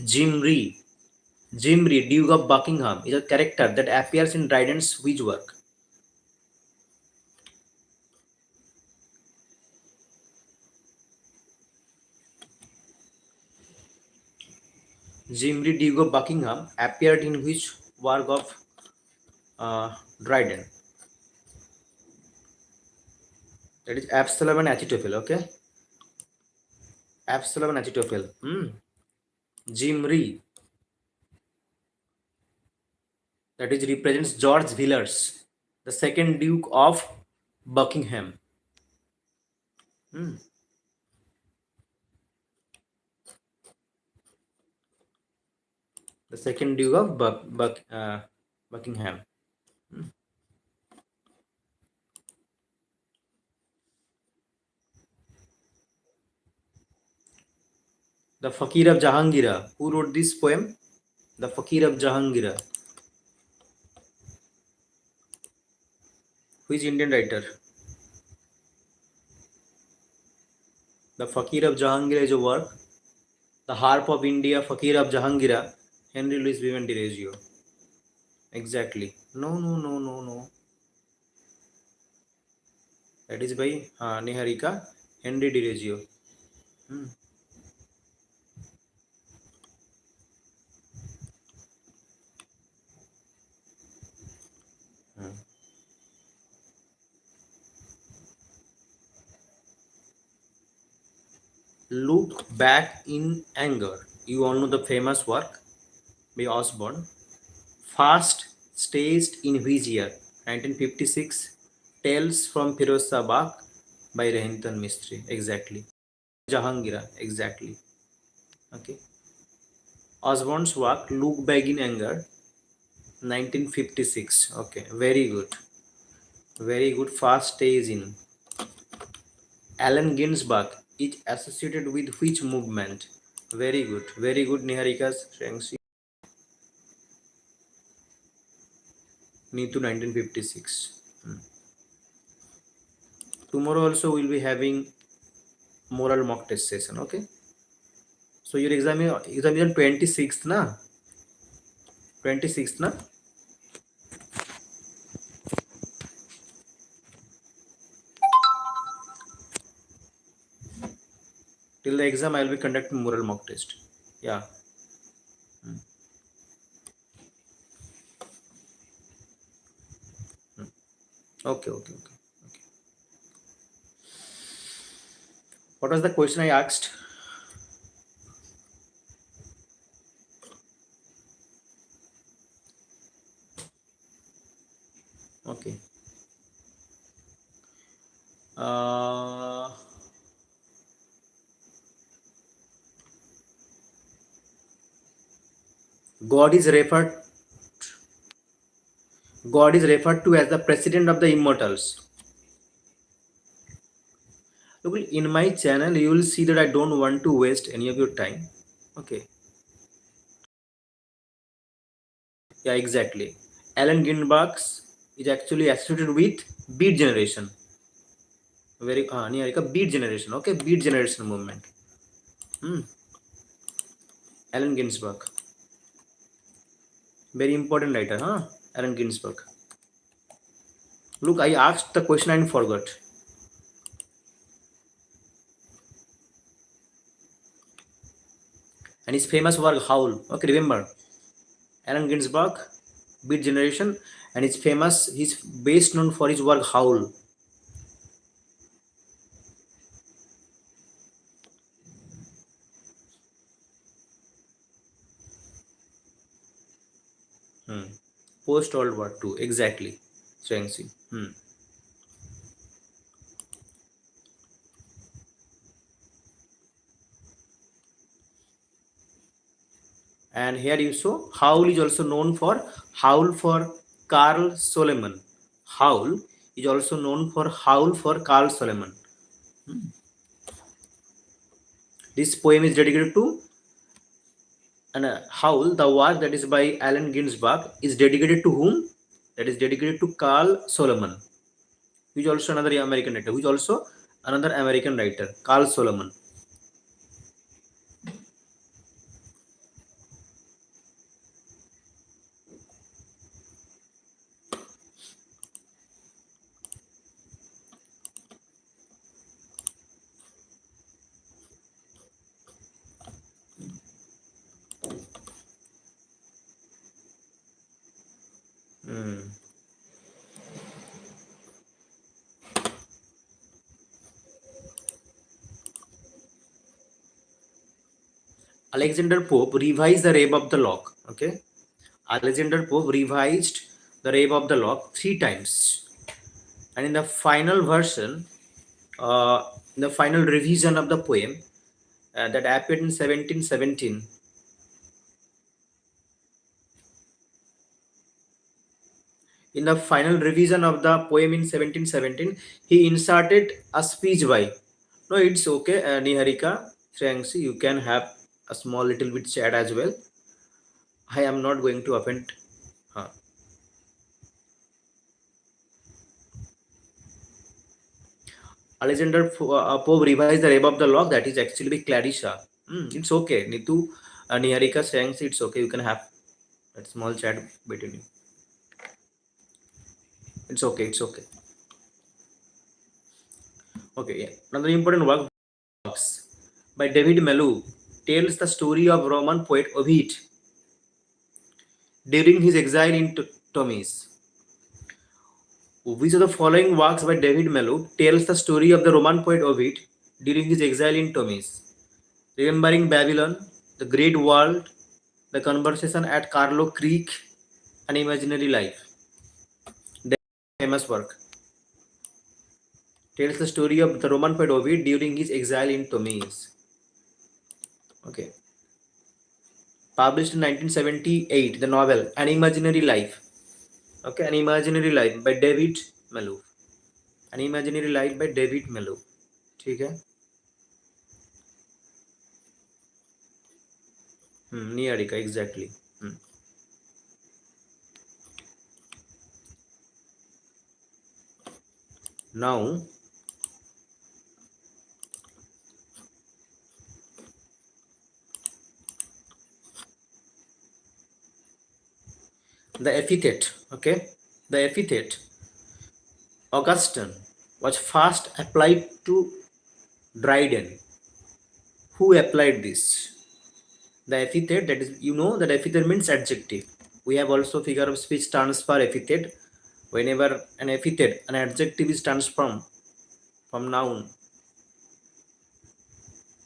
Speaker 1: Jim Ree. Jim Ree, Duke of Buckingham, is a character that appears in Dryden's which work? Jim Ree, Duke of Buckingham, appeared in which work of Dryden? That is Absalom and Achitophel, okay? Absalom and Achitophel. Jim Ree, that is represents George Villiers, the second Duke of Buckingham. The second Duke of Buckingham. The Fakir of Jahangir. Who wrote this poem? The Fakir of Jahangir. Who is Indian writer? The Fakir of Jahangir is a work. The Harp of India, Fakir of Jahangir, Henry Louis Vivendireggio. Exactly. No, no, no, no, no. That is by Niharika, Henry Direggio. Look Back in Anger. You all know the famous work by Osborne. First staged in which year? 1956. Tales from Firozabad by Rehintan Mistry. Exactly. Jahangir. Exactly. Okay. Osborne's work Look Back in Anger, 1956. Okay. Very good. Very good. First stage in. Allen Ginsberg is associated with which movement? Very good. Very good, Niharika's strengths. Neetu 1956. Tomorrow also we'll be having moral mock test session. Okay. So your exam is on 26th, na? 26th, na? Till the exam, I'll be conducting moral mock test. Yeah. Okay, okay, okay. What was the question I asked? Okay. God is referred God is referred to as the president of the immortals. Look, in my channel, you will see that I don't want to waste any of your time. Okay. Yeah, exactly. Alan Ginsberg's is actually associated with Beat Generation. Very near like a Beat Generation. Okay, Beat Generation movement. Hmm. Alan Ginsberg. Very important writer, huh? Alan Ginsberg. Look, I asked the question and forgot. And his famous work Howl. Okay, remember Allen Ginsberg, Beat Generation, and it's famous. He's best known for his work Howl. Hmm. Post World War II, exactly. Strength. Hmm. And here you saw Howl is also known for Howl for Carl Solomon. Howl is also known for Howl for Carl Solomon. Hmm. This poem is dedicated to and Howl, the work that is by Allen Ginsberg, is dedicated to whom? That is dedicated to Carl Solomon, who is also another American writer. Who is also another American writer, Carl Solomon. Hmm. Alexander Pope revised the Rape of the Lock. Okay, Alexander Pope revised the Rape of the Lock 3 times, and in the final version, in the final revision of the poem that appeared in 1717. In the final revision of the poem in 1717, he inserted a speech by. No, it's okay, Niharika, Shreyanshi, you can have a small little bit chat as well. I am not going to offend. Huh. Alexander Pope revised the Rape of the Lock. That is actually by Clarissa. It's okay. Nitu, Niharika, Shreyanshi, it's okay. You can have a small chat between you. It's okay. It's okay. Okay. Yeah. Another important work by David Malou tells the story of Roman poet Ovid during his exile in Tomis. Which of the following works by David Malou tells the story of the Roman poet Ovid during his exile in Tomis? Remembering Babylon, The Great World, The Conversation at Carlo Creek, An Imaginary Life. That famous work tells the story of the Roman poet Ovid during his exile in Tomis. Okay. Published in 1978, the novel An Imaginary Life. Okay, An Imaginary Life by David Malou. An Imaginary Life by David Malou. ठीक है. Niharika, exactly. Now, the epithet, okay, the epithet Augustine was first applied to Dryden. Who applied this? The epithet, that is, you know, that epithet means adjective. We have also figure of speech transfer epithet. Whenever an epithet, an adjective is transformed from noun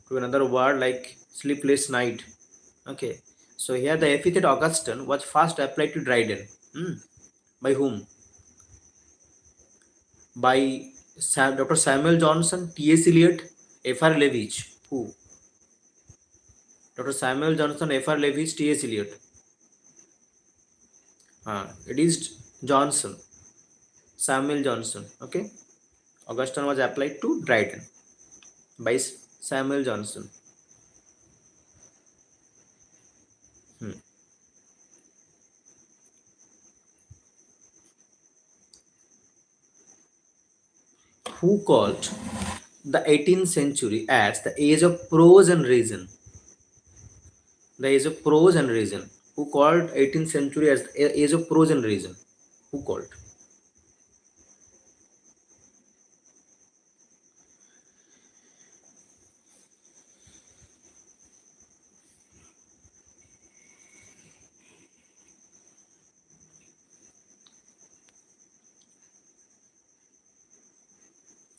Speaker 1: to another word like sleepless night. Okay, so here the epithet Augustine was first applied to Dryden. By whom? By Dr. Samuel Johnson, T.S. Eliot, F.R. Levitch. Who? Dr. Samuel Johnson, F.R. Levitch, T.S. Eliot. It is Johnson, Samuel Johnson. Okay, Augustine was applied to Dryden by Samuel Johnson. Hmm. Who called the 18th century as the age of prose and reason? The age of prose and reason. Who called 18th century as the age of prose and reason? Who called?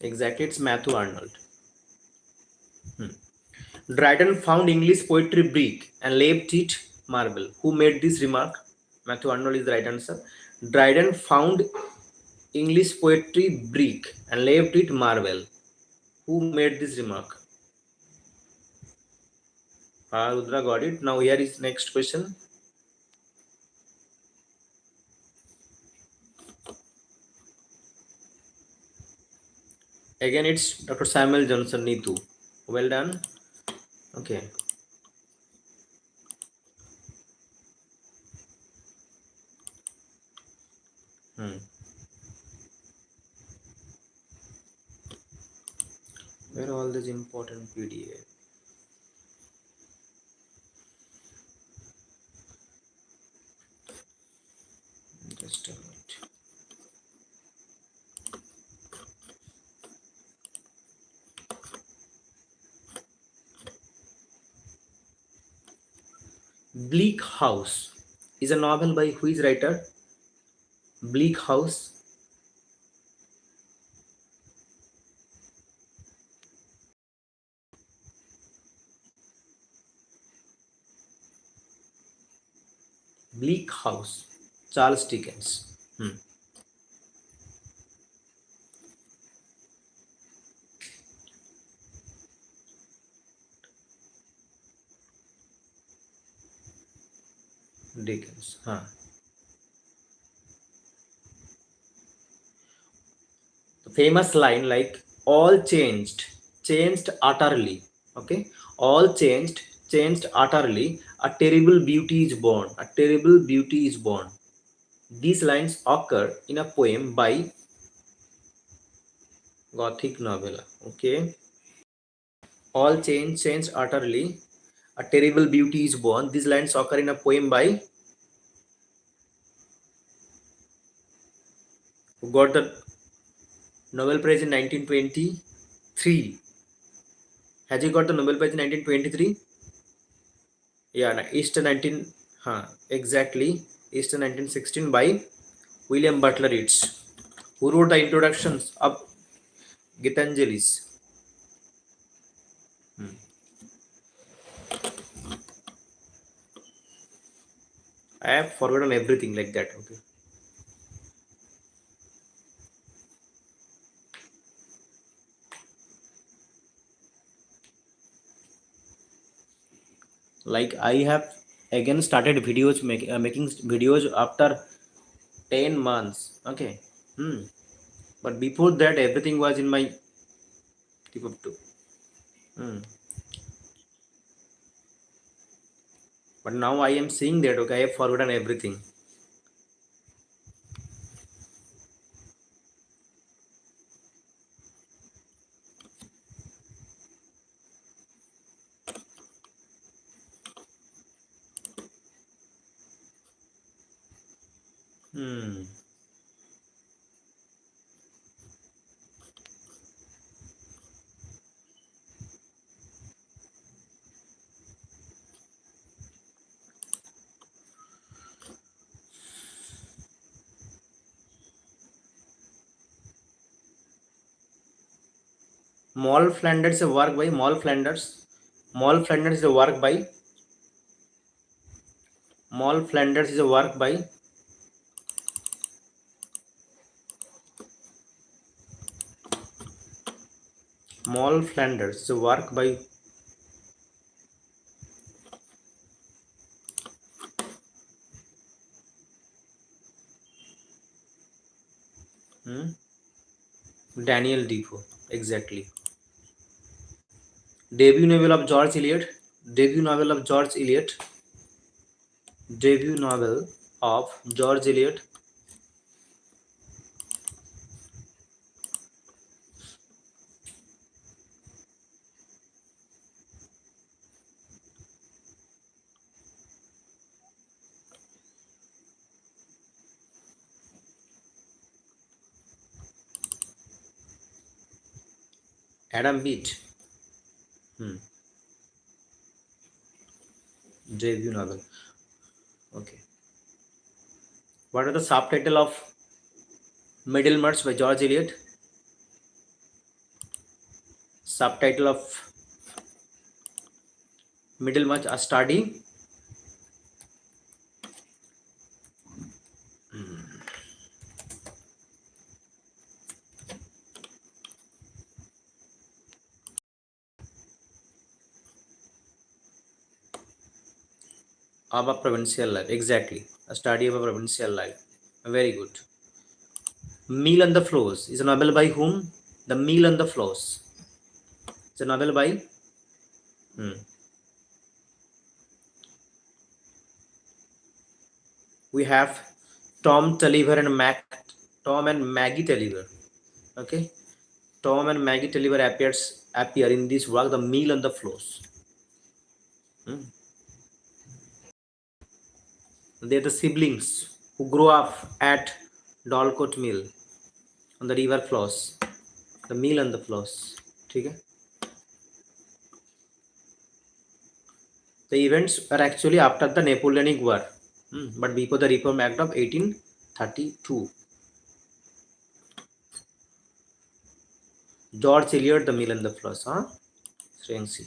Speaker 1: Exactly, it's Matthew Arnold. Hmm. Dryden found English poetry bleak and left it marble. Who made this remark? Matthew Arnold is the right answer. Dryden found English poetry bleak and left it marble. Who made this remark? Rudra got it. Now here is next question. Again, it's Dr. Samuel Johnson Neetu. Well done. Okay. Hmm. Where are all these important PDF? Just a minute. Bleak House is a novel by which writer? Bleak House. Bleak House. Charles Dickens. Hmm. Dickens. Huh. The famous line like all changed utterly. Okay, all changed utterly. A terrible beauty is born. A terrible beauty is born. These lines occur in a poem by Gothic novella. Okay, all changed utterly. A terrible beauty is born. These lines occur in a poem by who got the Nobel Prize in 1923. Has he got the Nobel Prize in 1923? Yeah, Easter 19. Huh, exactly. Easter 1916 by William Butler Yeats, who wrote the introductions of Gitanjali's. Hmm. I have forgotten everything like that. Okay. Like I have again started videos making videos after 10 months. Okay. Hmm. But before that, everything was in my tip of two. Hmm. But now I am seeing that. Okay, I have forgotten everything. Hmm. Moll Flanders is a work by Moll Flanders. Moll Flanders is a work by Moll Flanders is a work by Moll Flanders is a work by Hmm? Daniel Defoe. Exactly. Debut novel of George Eliot. Debut novel of George Eliot. Debut novel of George Eliot. Adam Beat. Hmm. Debut novel. Okay. What are the subtitle of Middlemarch by George Eliot? Subtitle of Middlemarch, a study. Of a provincial life. Exactly. A study of a provincial life. Very good. Meal on the Floors is a novel by whom? The Meal on the Floors. It's a novel by. Hmm. We have Tom Tulliver and Tom and Maggie Tulliver. Okay. Tom and Maggie Tulliver appear in this work, The Meal on the Floors. Hmm. They are the siblings who grow up at Dalcote Mill on the river flows. The Mill on the Floors. Okay. The events are actually after the Napoleonic War, but before the Reform Act of 1832. George Eliot, The Mill and the Floss. Huh? Strange.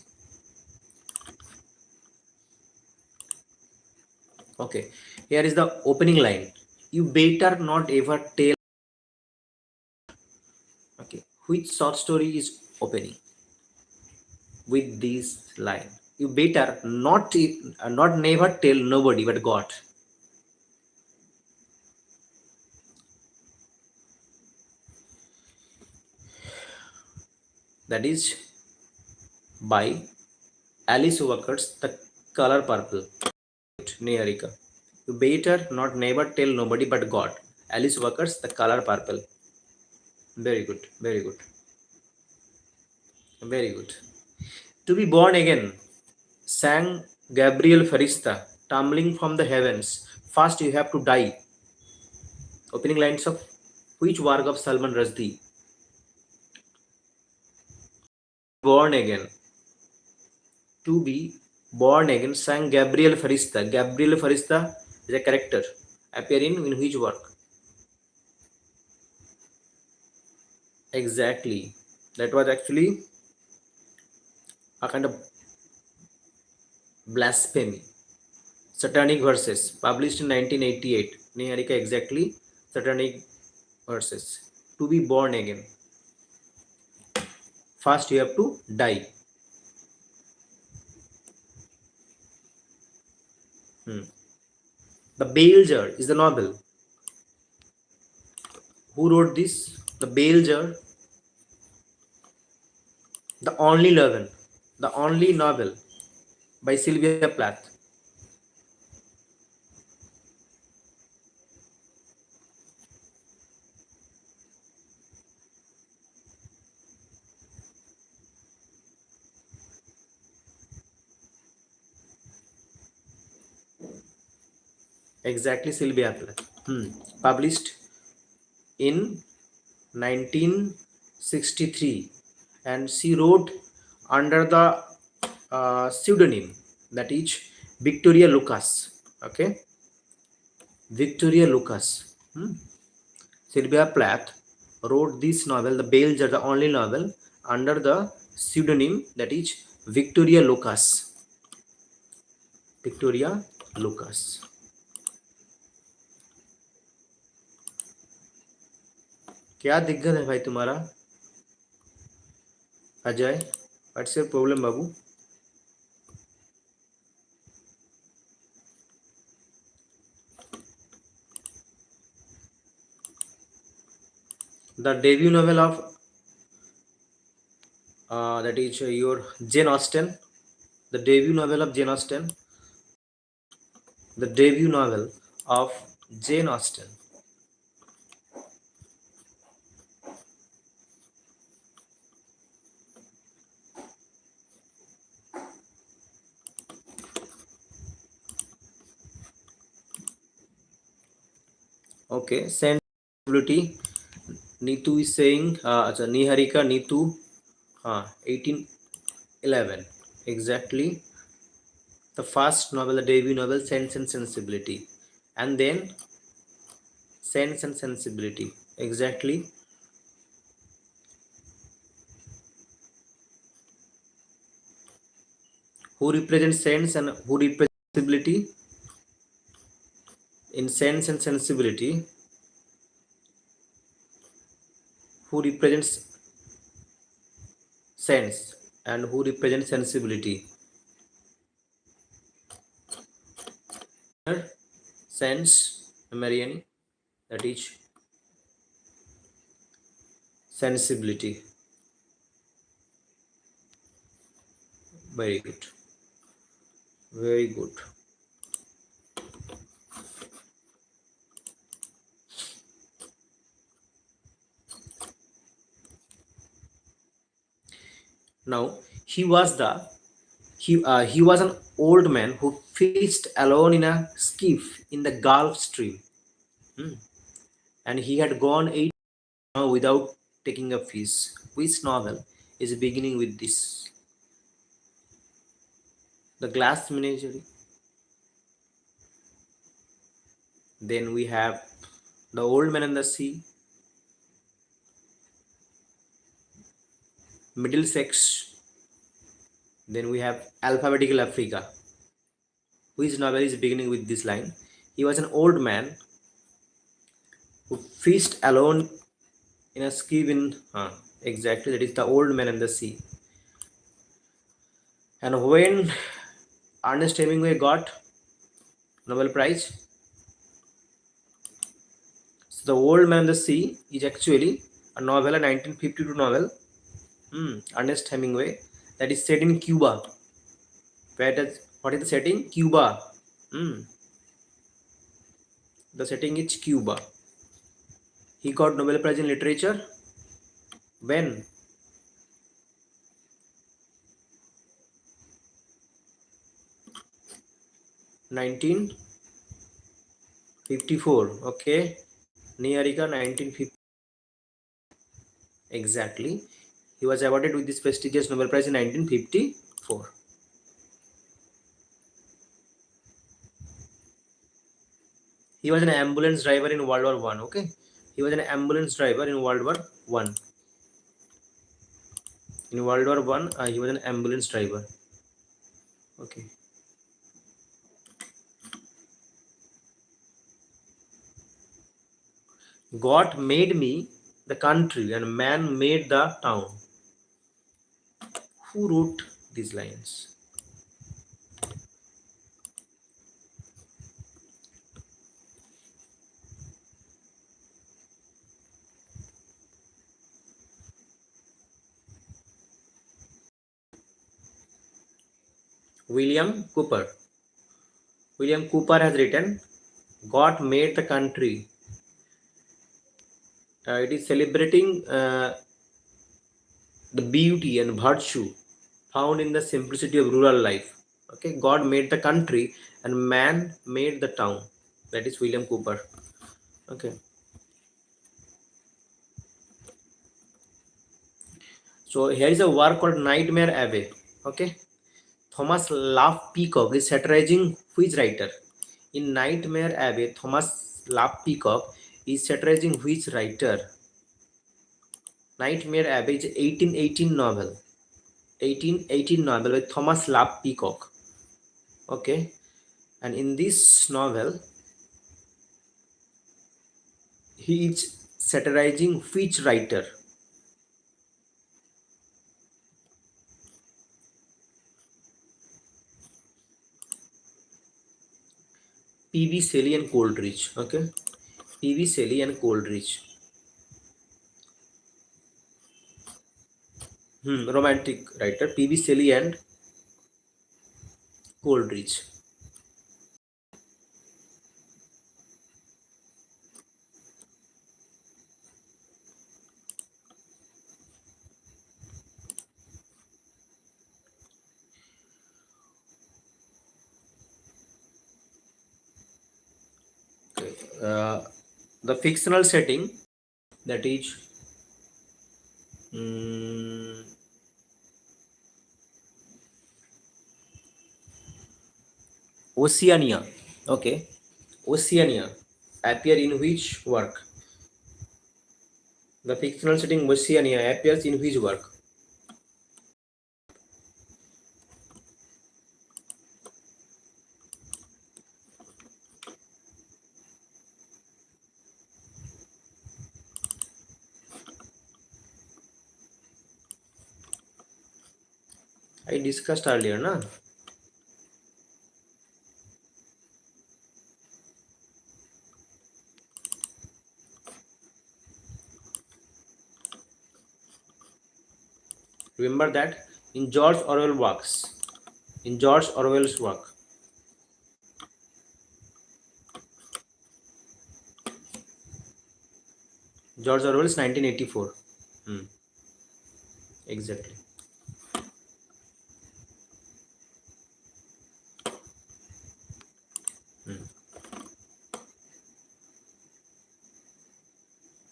Speaker 1: Okay. Here is the opening line. You better not ever tell. Okay. Which short story is opening with this line? You better not never tell nobody but God. That is by Alice Walker's The Color Purple. Nearika. You better not never tell nobody but God. Alice Walker's The Color Purple. Very good. Very good. Very good. To be born again, sang Gabriel Farista, tumbling from the heavens. First you have to die. Opening lines of which work of Salman Rushdie? Born again. To be born again, sang Gabriel Farista. Gabriel Farista is a character. Appearing in which work? Exactly. That was actually a kind of blasphemy. Satanic Verses, published in 1988. Niharika, exactly. Satanic Verses. To be born again. First you have to die. The Bale Jar is the novel. Who wrote this? The Bale Jar. The Only Novel. The Only Novel by Sylvia Plath. Exactly, Sylvia Plath. Published in 1963, and she wrote under the pseudonym, that is Victoria Lucas. Okay, Victoria Lucas. Sylvia Plath wrote this novel, The Bale Jar, the only novel, under the pseudonym, that is Victoria Lucas. Victoria Lucas. क्या दिक्कत है भाई तुम्हारा Ajay? What's your problem Babu? The debut novel of that is your Jane Austen. The debut novel of Jane Austen. The debut novel of Jane Austen. Okay, sensibility. Neetu is saying, Niharika, Neetu, 1811. Exactly. The first novel, the debut novel, Sense and Sensibility. And then Sense and Sensibility. Exactly. Who represents sense and who represents sensibility? In Sense and Sensibility, who represents sense and who represents sensibility? Sense, Mariani, that is sensibility. Very good. Very good. Now he was an old man who fished alone in a skiff in the Gulf Stream. Hmm. And he had gone 8 without taking a fish. Which novel is beginning with this? The Glass Menagerie. Then we have The Old Man and the Sea, Middlesex. Then we have Alphabetical Africa. Which novel is beginning with this line? He was an old man who fished alone in a skiff in exactly, that is The Old Man and the Sea. And when Ernest Hemingway got Nobel Prize, so The Old Man and the Sea is actually a novel, a 1952 novel. Ernest Hemingway, that is set in Cuba. What is the setting? Cuba. The setting is Cuba. He got Nobel Prize in Literature when? 1954. Okay, Niharika, 1950. Exactly. He was awarded with this prestigious Nobel Prize in 1954. He was an ambulance driver in World War One. Okay, he was an ambulance driver in World War One. In World War One, he was an ambulance driver. Okay. God made me the country and man made the town. Who wrote these lines? William Cooper. William Cooper has written, God made the country. It is celebrating the beauty and virtue found in the simplicity of rural life. Okay, God made the country and man made the town. That is William Cooper. Okay. So here is a work called Nightmare Abbey. Okay. Thomas Love Peacock is satirizing which writer? In Nightmare Abbey, Thomas Love Peacock is satirizing which writer? Nightmare Abbey is 1818 novel. 1818 novel by Thomas Love Peacock. Okay. And in this novel, he is satirizing which writer? P.B. Shelley and Coleridge. Okay. P.B. Shelley and Coleridge. Romantic writer P.B. Shelley and Coleridge. Okay. The fictional setting, that is mm, Oceania. Okay, Oceania appear in which work? The fictional setting Oceania appears in which work? I discussed earlier, na? Remember that in George Orwell works. In George Orwell's work, George Orwell's 1984. Hmm, exactly. Hmm.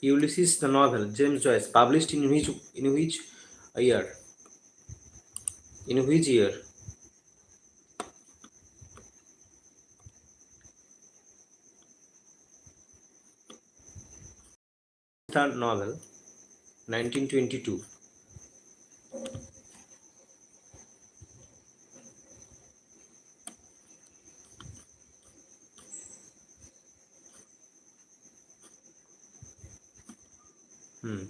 Speaker 1: Ulysses, the novel, James Joyce, published in which year? In which year? The novel, 1922. Hmm.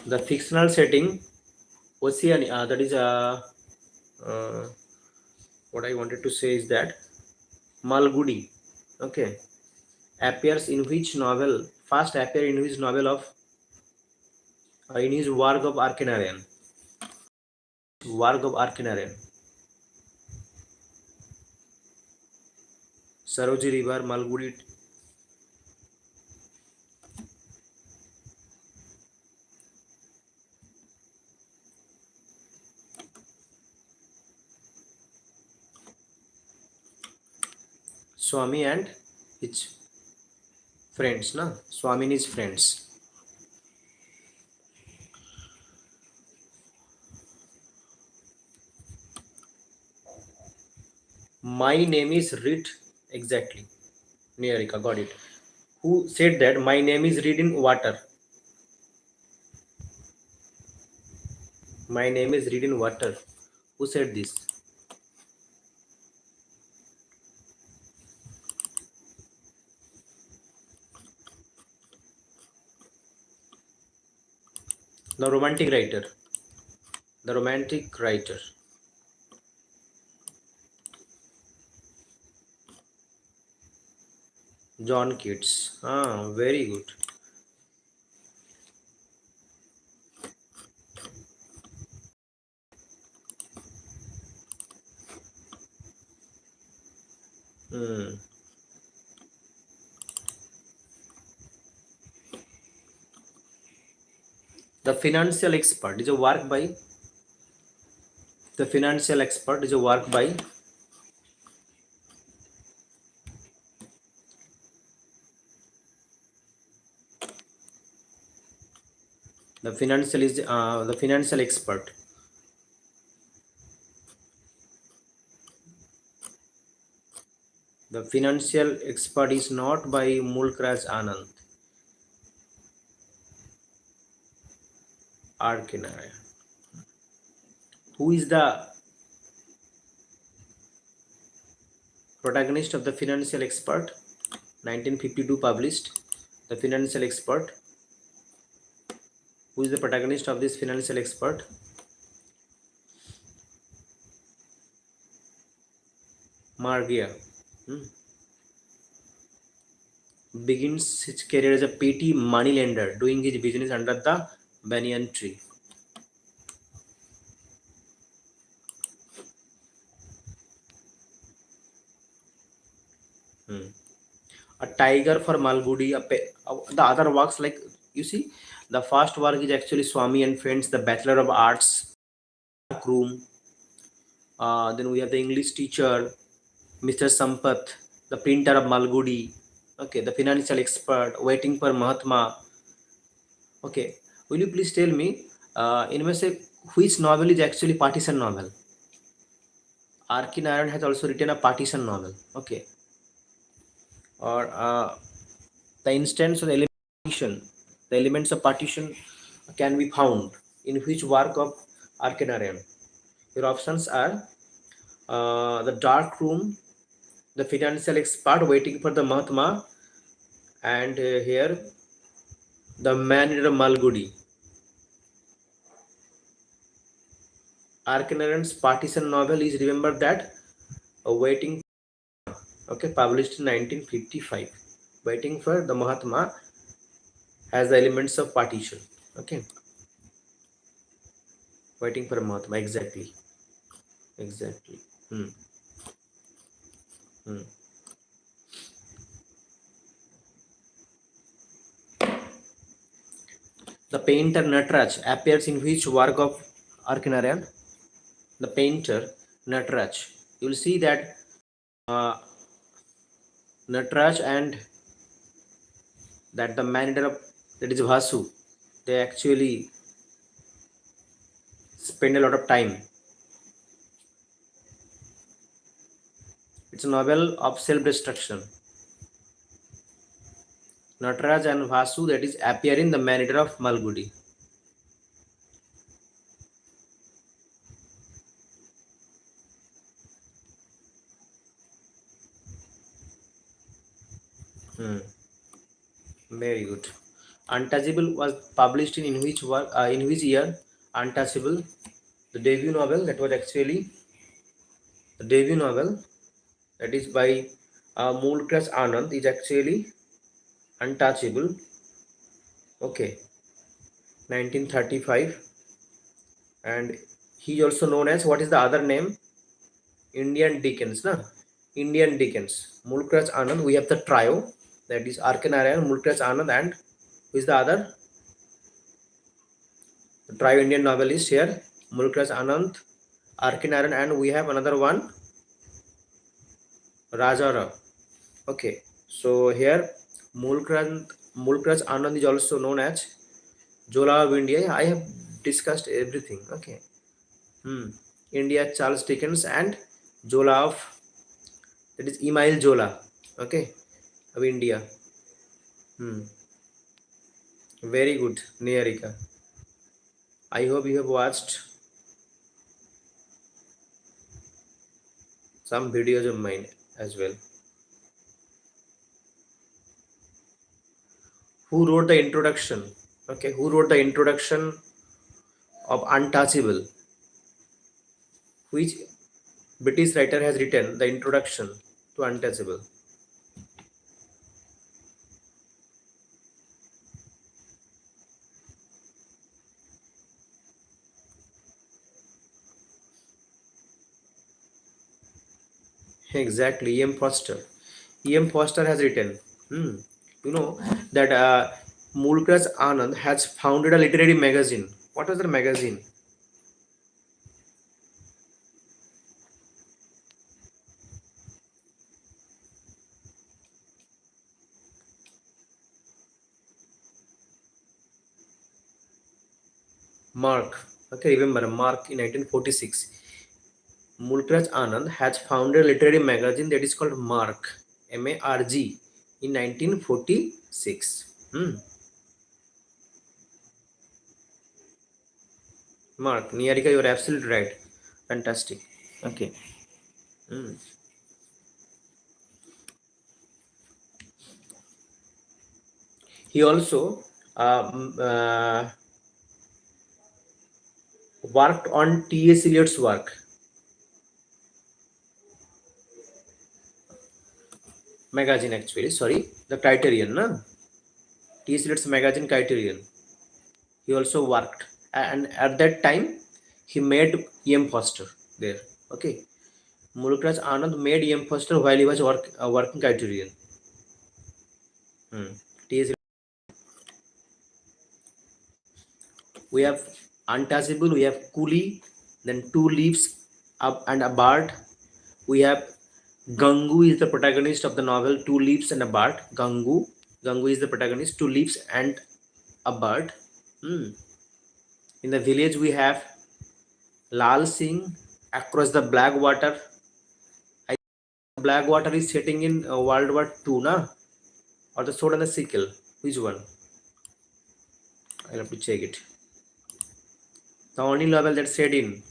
Speaker 1: The fictional setting, Oceania. That is uh, what I wanted to say is that Malgudi. Okay, appears in which novel? First appear in which novel of in his work of Arcanarian. Work of Arcanarian. Saroji River, Malgudi. Swami and its friends, na? Swami and his friends. My name is Reed. Exactly. Niharika got it. Who said that my name is Reed in water? My name is Reed in water. Who said this? The romantic writer. The romantic writer. John Keats. Ah, very good. Hmm. The financial expert is a work by. The financial expert is a work by. The financial expert. The financial expert is not by Mulkraj Anand. Arkanaya. Who is the protagonist of the financial expert? 1952 published. The financial expert. Who is the protagonist of this financial expert? Margia. Hmm. begins his career as a petty moneylender, doing his business under the banyan tree. Hmm. A tiger for Malgudi. The other works, like you see, the first work is actually Swami and Friends, the Bachelor of Arts, Room. Then we have the English teacher, Mr. Sampath, the printer of Malgudi. Okay, the financial expert, Waiting for Mahatma. Okay, will you please tell me, in my say, which novel is actually partition novel? R.K. Narayan has also written a partition novel. Okay, or the instance of the partition, the elements of partition can be found in which work of R.K. Narayan? Your options are the dark room, the financial expert, Waiting for the Mahatma, and here the man in the Malgudi. R.K. Narayan's partition novel is, remember that, Waiting, okay, published in 1955. Waiting for the Mahatma has the elements of partition. Okay, Waiting for Mahatma, exactly, exactly. Hmm. Hmm. The painter Natraj appears in which work of R.K. Narayan? The painter Natraj. You will see that uh, Natraj and that the manager of, that is Vasu, they actually spend a lot of time. It's a novel of self-destruction. Nataraj and Vasu, that is appear in the manager of Malgudi. Hmm. Very good. Untouchable was published in which work? In which year? Untouchable, the debut novel, that was actually the debut novel, that is by Mulkras Anand, is actually Untouchable. Okay, 1935, and he is also known as, what is the other name? Indian Dickens, na? Indian Dickens. Mulkraj Anand. We have the trio, that is R.K. Narayan, Mulkraj Anand, and who is the other? The trio Indian novelist here, Mulkraj Anand, R.K. Narayan, and we have another one, Raja. Okay, so here Mulkraj Anand is also known as Jola of India. I have discussed everything. Okay. Hmm. India, Charles Dickens, and Jola of, that is Email Jola. Okay, of India. Hmm. Very good, Niyarika. I hope you have watched some videos of mine as well. Who wrote the introduction? Okay, who wrote the introduction of Untouchable? Which British writer has written the introduction to Untouchable? Exactly, E.M. Foster. E.M. Foster has written. Hmm. You know that Mulkras Anand has founded a literary magazine. What was the magazine? Mark. Okay, remember Mark in 1946. Mulkraj Anand has founded a literary magazine that is called Mark, MARG, in 1946. Hmm. Mark, Niharika, you are absolutely right. Fantastic. Okay. Hmm. He also worked on T.S. Eliot's work. magazine actually, sorry, the criterion, na? T.S. Eliot's magazine criterion. He also worked, and at that time he made em foster there. Okay, Mulkraj Anand made em foster while he was working criterion. T.S. We have untouchable, we have coolie, then two leaves up and a bird. We have Gangu is the protagonist of the novel Two Leaves and a Bird. Gangu is the protagonist, Two Leaves and a Bird. In the village we have Lal Singh, Across the Black Water. Black Water is setting in World War II, na? Or the Sword and the Sickle? Which one? I'll have to check it. The only novel that set in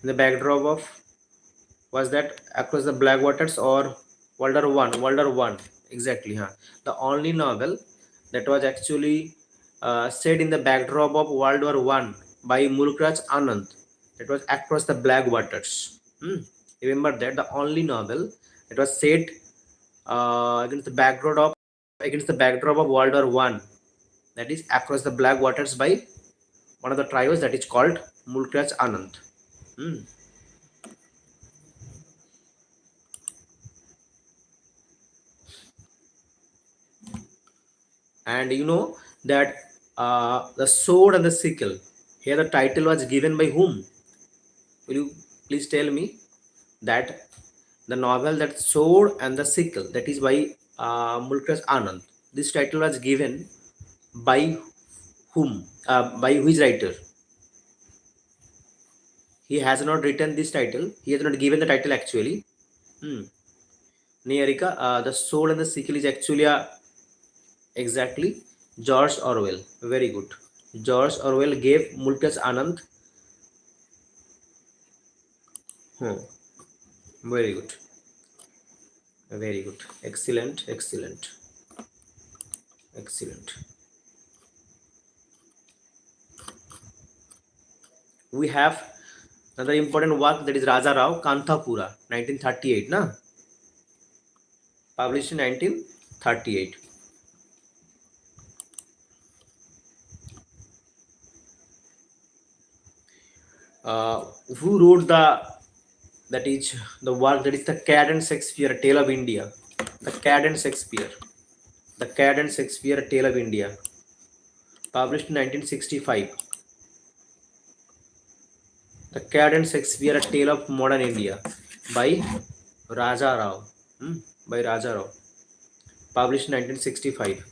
Speaker 1: the backdrop of was that Across the Black Waters or World War One. World War One, exactly. Huh? The only novel that was actually set in the backdrop of World War One by Mulkraj Anand. That was Across the Black Waters. Remember that the only novel that was set against the backdrop of World War One. That is Across the Black Waters by one of the trios that is called Mulkraj Anand. And you know that the Sword and the Sickle, here the title was given by whom? Will you please tell me that the novel that Sword and the Sickle, that is by Mulkraj Anand, this title was given by whom? By which writer? He has not written this title. He has not given the title actually. Niyarika, the Sword and the Sickle is actually exactly George Orwell. Very good. George Orwell gave Mulkraj Anand. Very good. Very good. Excellent. Excellent. Excellent. We have another important work, that is Raja Rao Kanthapura, 1938, na? Published in 1938. Who wrote that is the work, that is the Cuet and Shakespeare, A Tale of India? The Cuet and Shakespeare. The Cuet and Shakespeare, A Tale of India. Published in 1965. The Cuet and Shakespeare, A Tale of Modern India by Raja Rao. By Raja Rao. Published in 1965.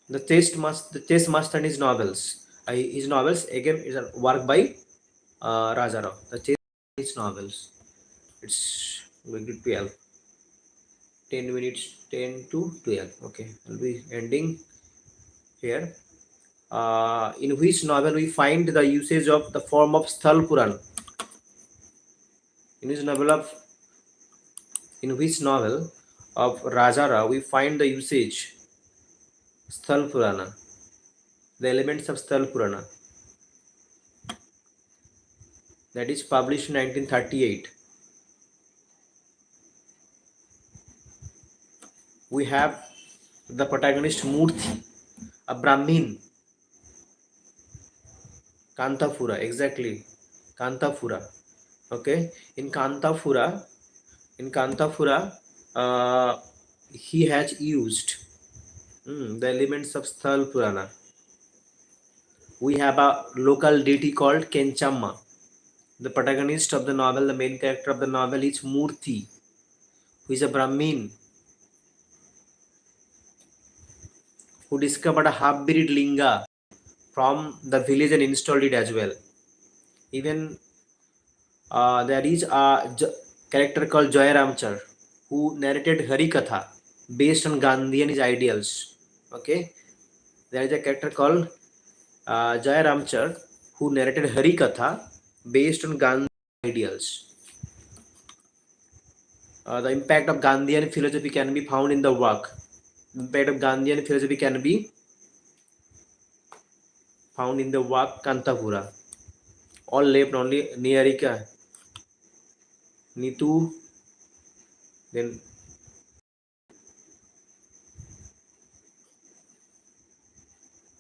Speaker 1: The Chess Master and his novels. His novels again is a work by Raja Rao. The Chess novels. It's going to 12. 10 minutes, 10 to 12. Okay, I'll be ending here. In which novel we find the usage of the form of Sthal Puran? In which novel of Raja Rao we find the usage Sthal Purana, the elements of Sthal Purana, that is published in 1938. We have the protagonist Murthy, a Brahmin. Kanthapura, exactly. Kanthapura. Okay, in Kanthapura, he has used the elements of Sthal Purana. We have a local deity called Kenchamma. The protagonist of the novel, the main character of the novel is Murthy, who is a Brahmin who discovered a half-buried linga from the village and installed it as well. Even there is a character called Joy Ramchar who narrated Harikatha based on Gandhi and his ideals. Okay, there is a character called Joy Ramchar who narrated Harikatha based on Gandhi ideals. The impact of Gandhian philosophy can be found in the work. The impact of Gandhian philosophy can be found in the work Kanthapura. All left only Niyarika, Nitu, Then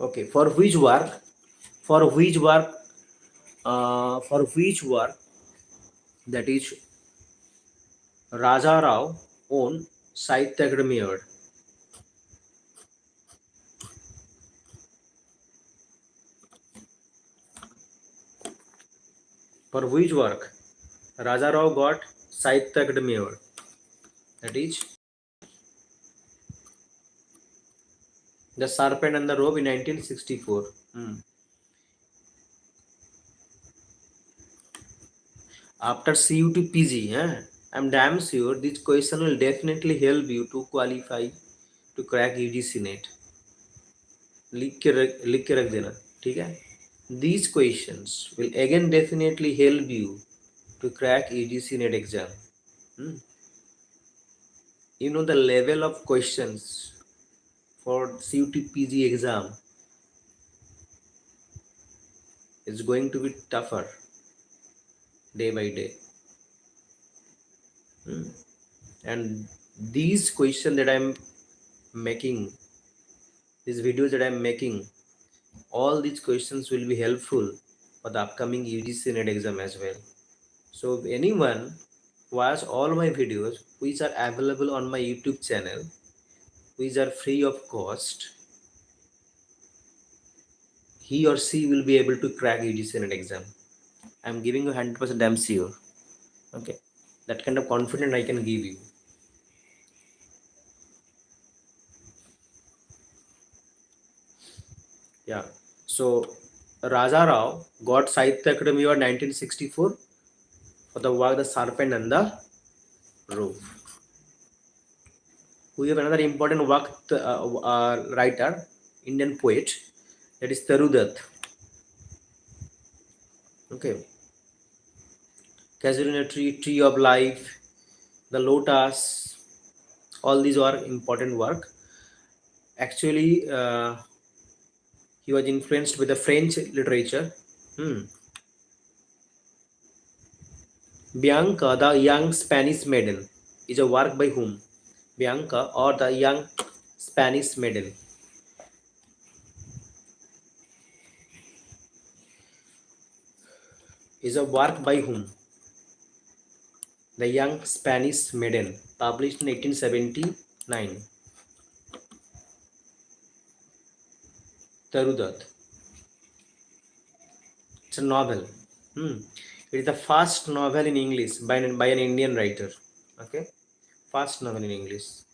Speaker 1: okay, for which work, for which work that is Raja Rao own Sahitya Academy Award? For which work Raja Rao got Sahitya Academy Award? That is The Serpent and the Robe in 1964. After CUT PG, I'm damn sure this question will definitely help you to qualify to crack UGC net. लिख के रख देना, ठीक है? These questions will again definitely help you to crack UGC net exam. You know the level of questions for CUT PG exam is going to be tougher day by day. And these questions that I'm making, these videos that I'm making, all these questions will be helpful for the upcoming UGC net exam as well. So if anyone watch all my videos which are available on my YouTube channel, which are free of cost, he or she will be able to crack UGC net exam. I'm giving you 100% I'm sure. Okay, that kind of confidence I can give you. Yeah. So Raja Rao got Sahitya Academy Award 1964 for the work The Serpent and the Robe. We have another important work, writer, Indian poet, that is Tarudat. Okay. Casual in a Tree, Tree of Life, The Lotus, all these are important work. Actually, he was influenced with the French literature. Bianca, the Young Spanish Maiden, is a work by whom? Bianca or the Young Spanish Maiden is a work by whom? The Young Spanish Maiden, published in 1879. Tarudat. It's a novel. It is the first novel in English by an Indian writer. Okay, first novel in English.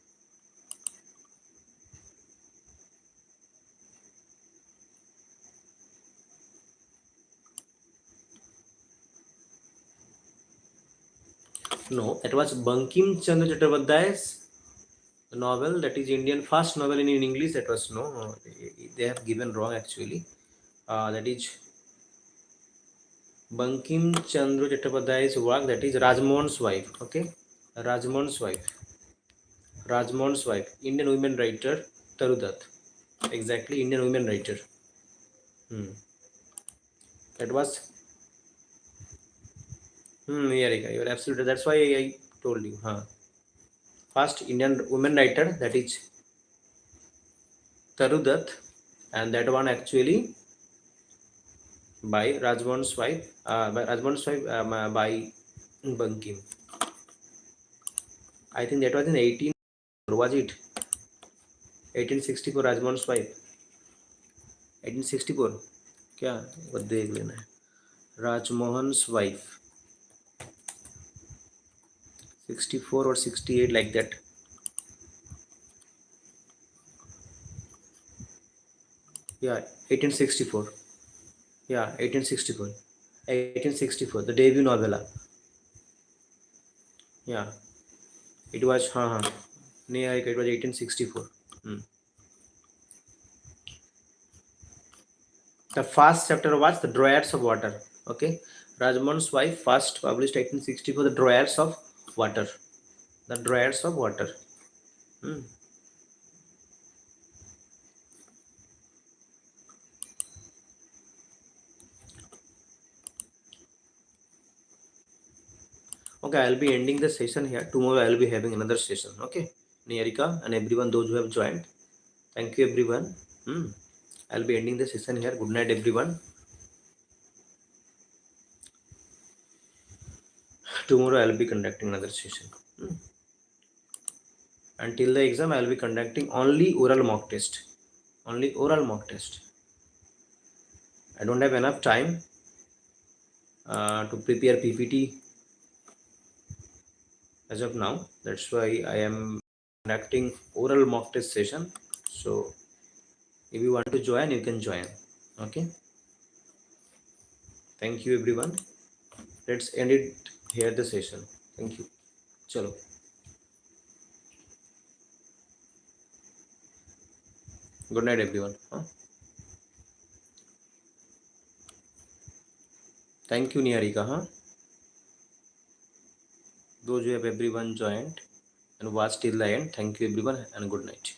Speaker 1: No, that was Bankim Chandra Chattopadhyay's novel. That is Indian first novel in English. That was no, they have given wrong actually. That is Bankim Chandra Chattopadhyay's work. That is Rajmohan's wife. Okay, Rajmohan's wife. Rajmohan's wife. Indian women writer Tarudat. Exactly, Indian women writer. That was yeah, you're absolutely. That's why I told you. First Indian women writer, that is Tarudat, and that one actually by Rajmohan's wife. By Bankim. I think that was in 18. Or was it 1864? Rajmohan's wife. 1864. क्या वो देख लेना है. Rajmohan's wife. 64 or 68 like that. Yeah, 1864. Yeah, 1864. 1864. The debut novella. Yeah, it was. It was 1864. The first chapter was The Dryads of Water. Okay, Rajmohan's wife first published 1864 The Dryads of Water. The Dryads of Water. Okay, I'll be ending the session here. Tomorrow I'll be having another session. Okay, Niharika and everyone, those who have joined, thank you everyone. I'll be ending the session here. Good night everyone. Tomorrow I'll be conducting another session. Until the exam I'll be conducting only oral mock test. Only oral mock test. I don't have enough time to prepare PPT as of now. That's why I am conducting oral mock test session. So if you want to join, you can join. Okay, thank you everyone. Let's end it here, the session. Thank you. Chalo. Good night everyone. Thank you Niharika. Those who have everyone joined and watched till the end, thank you everyone and good night.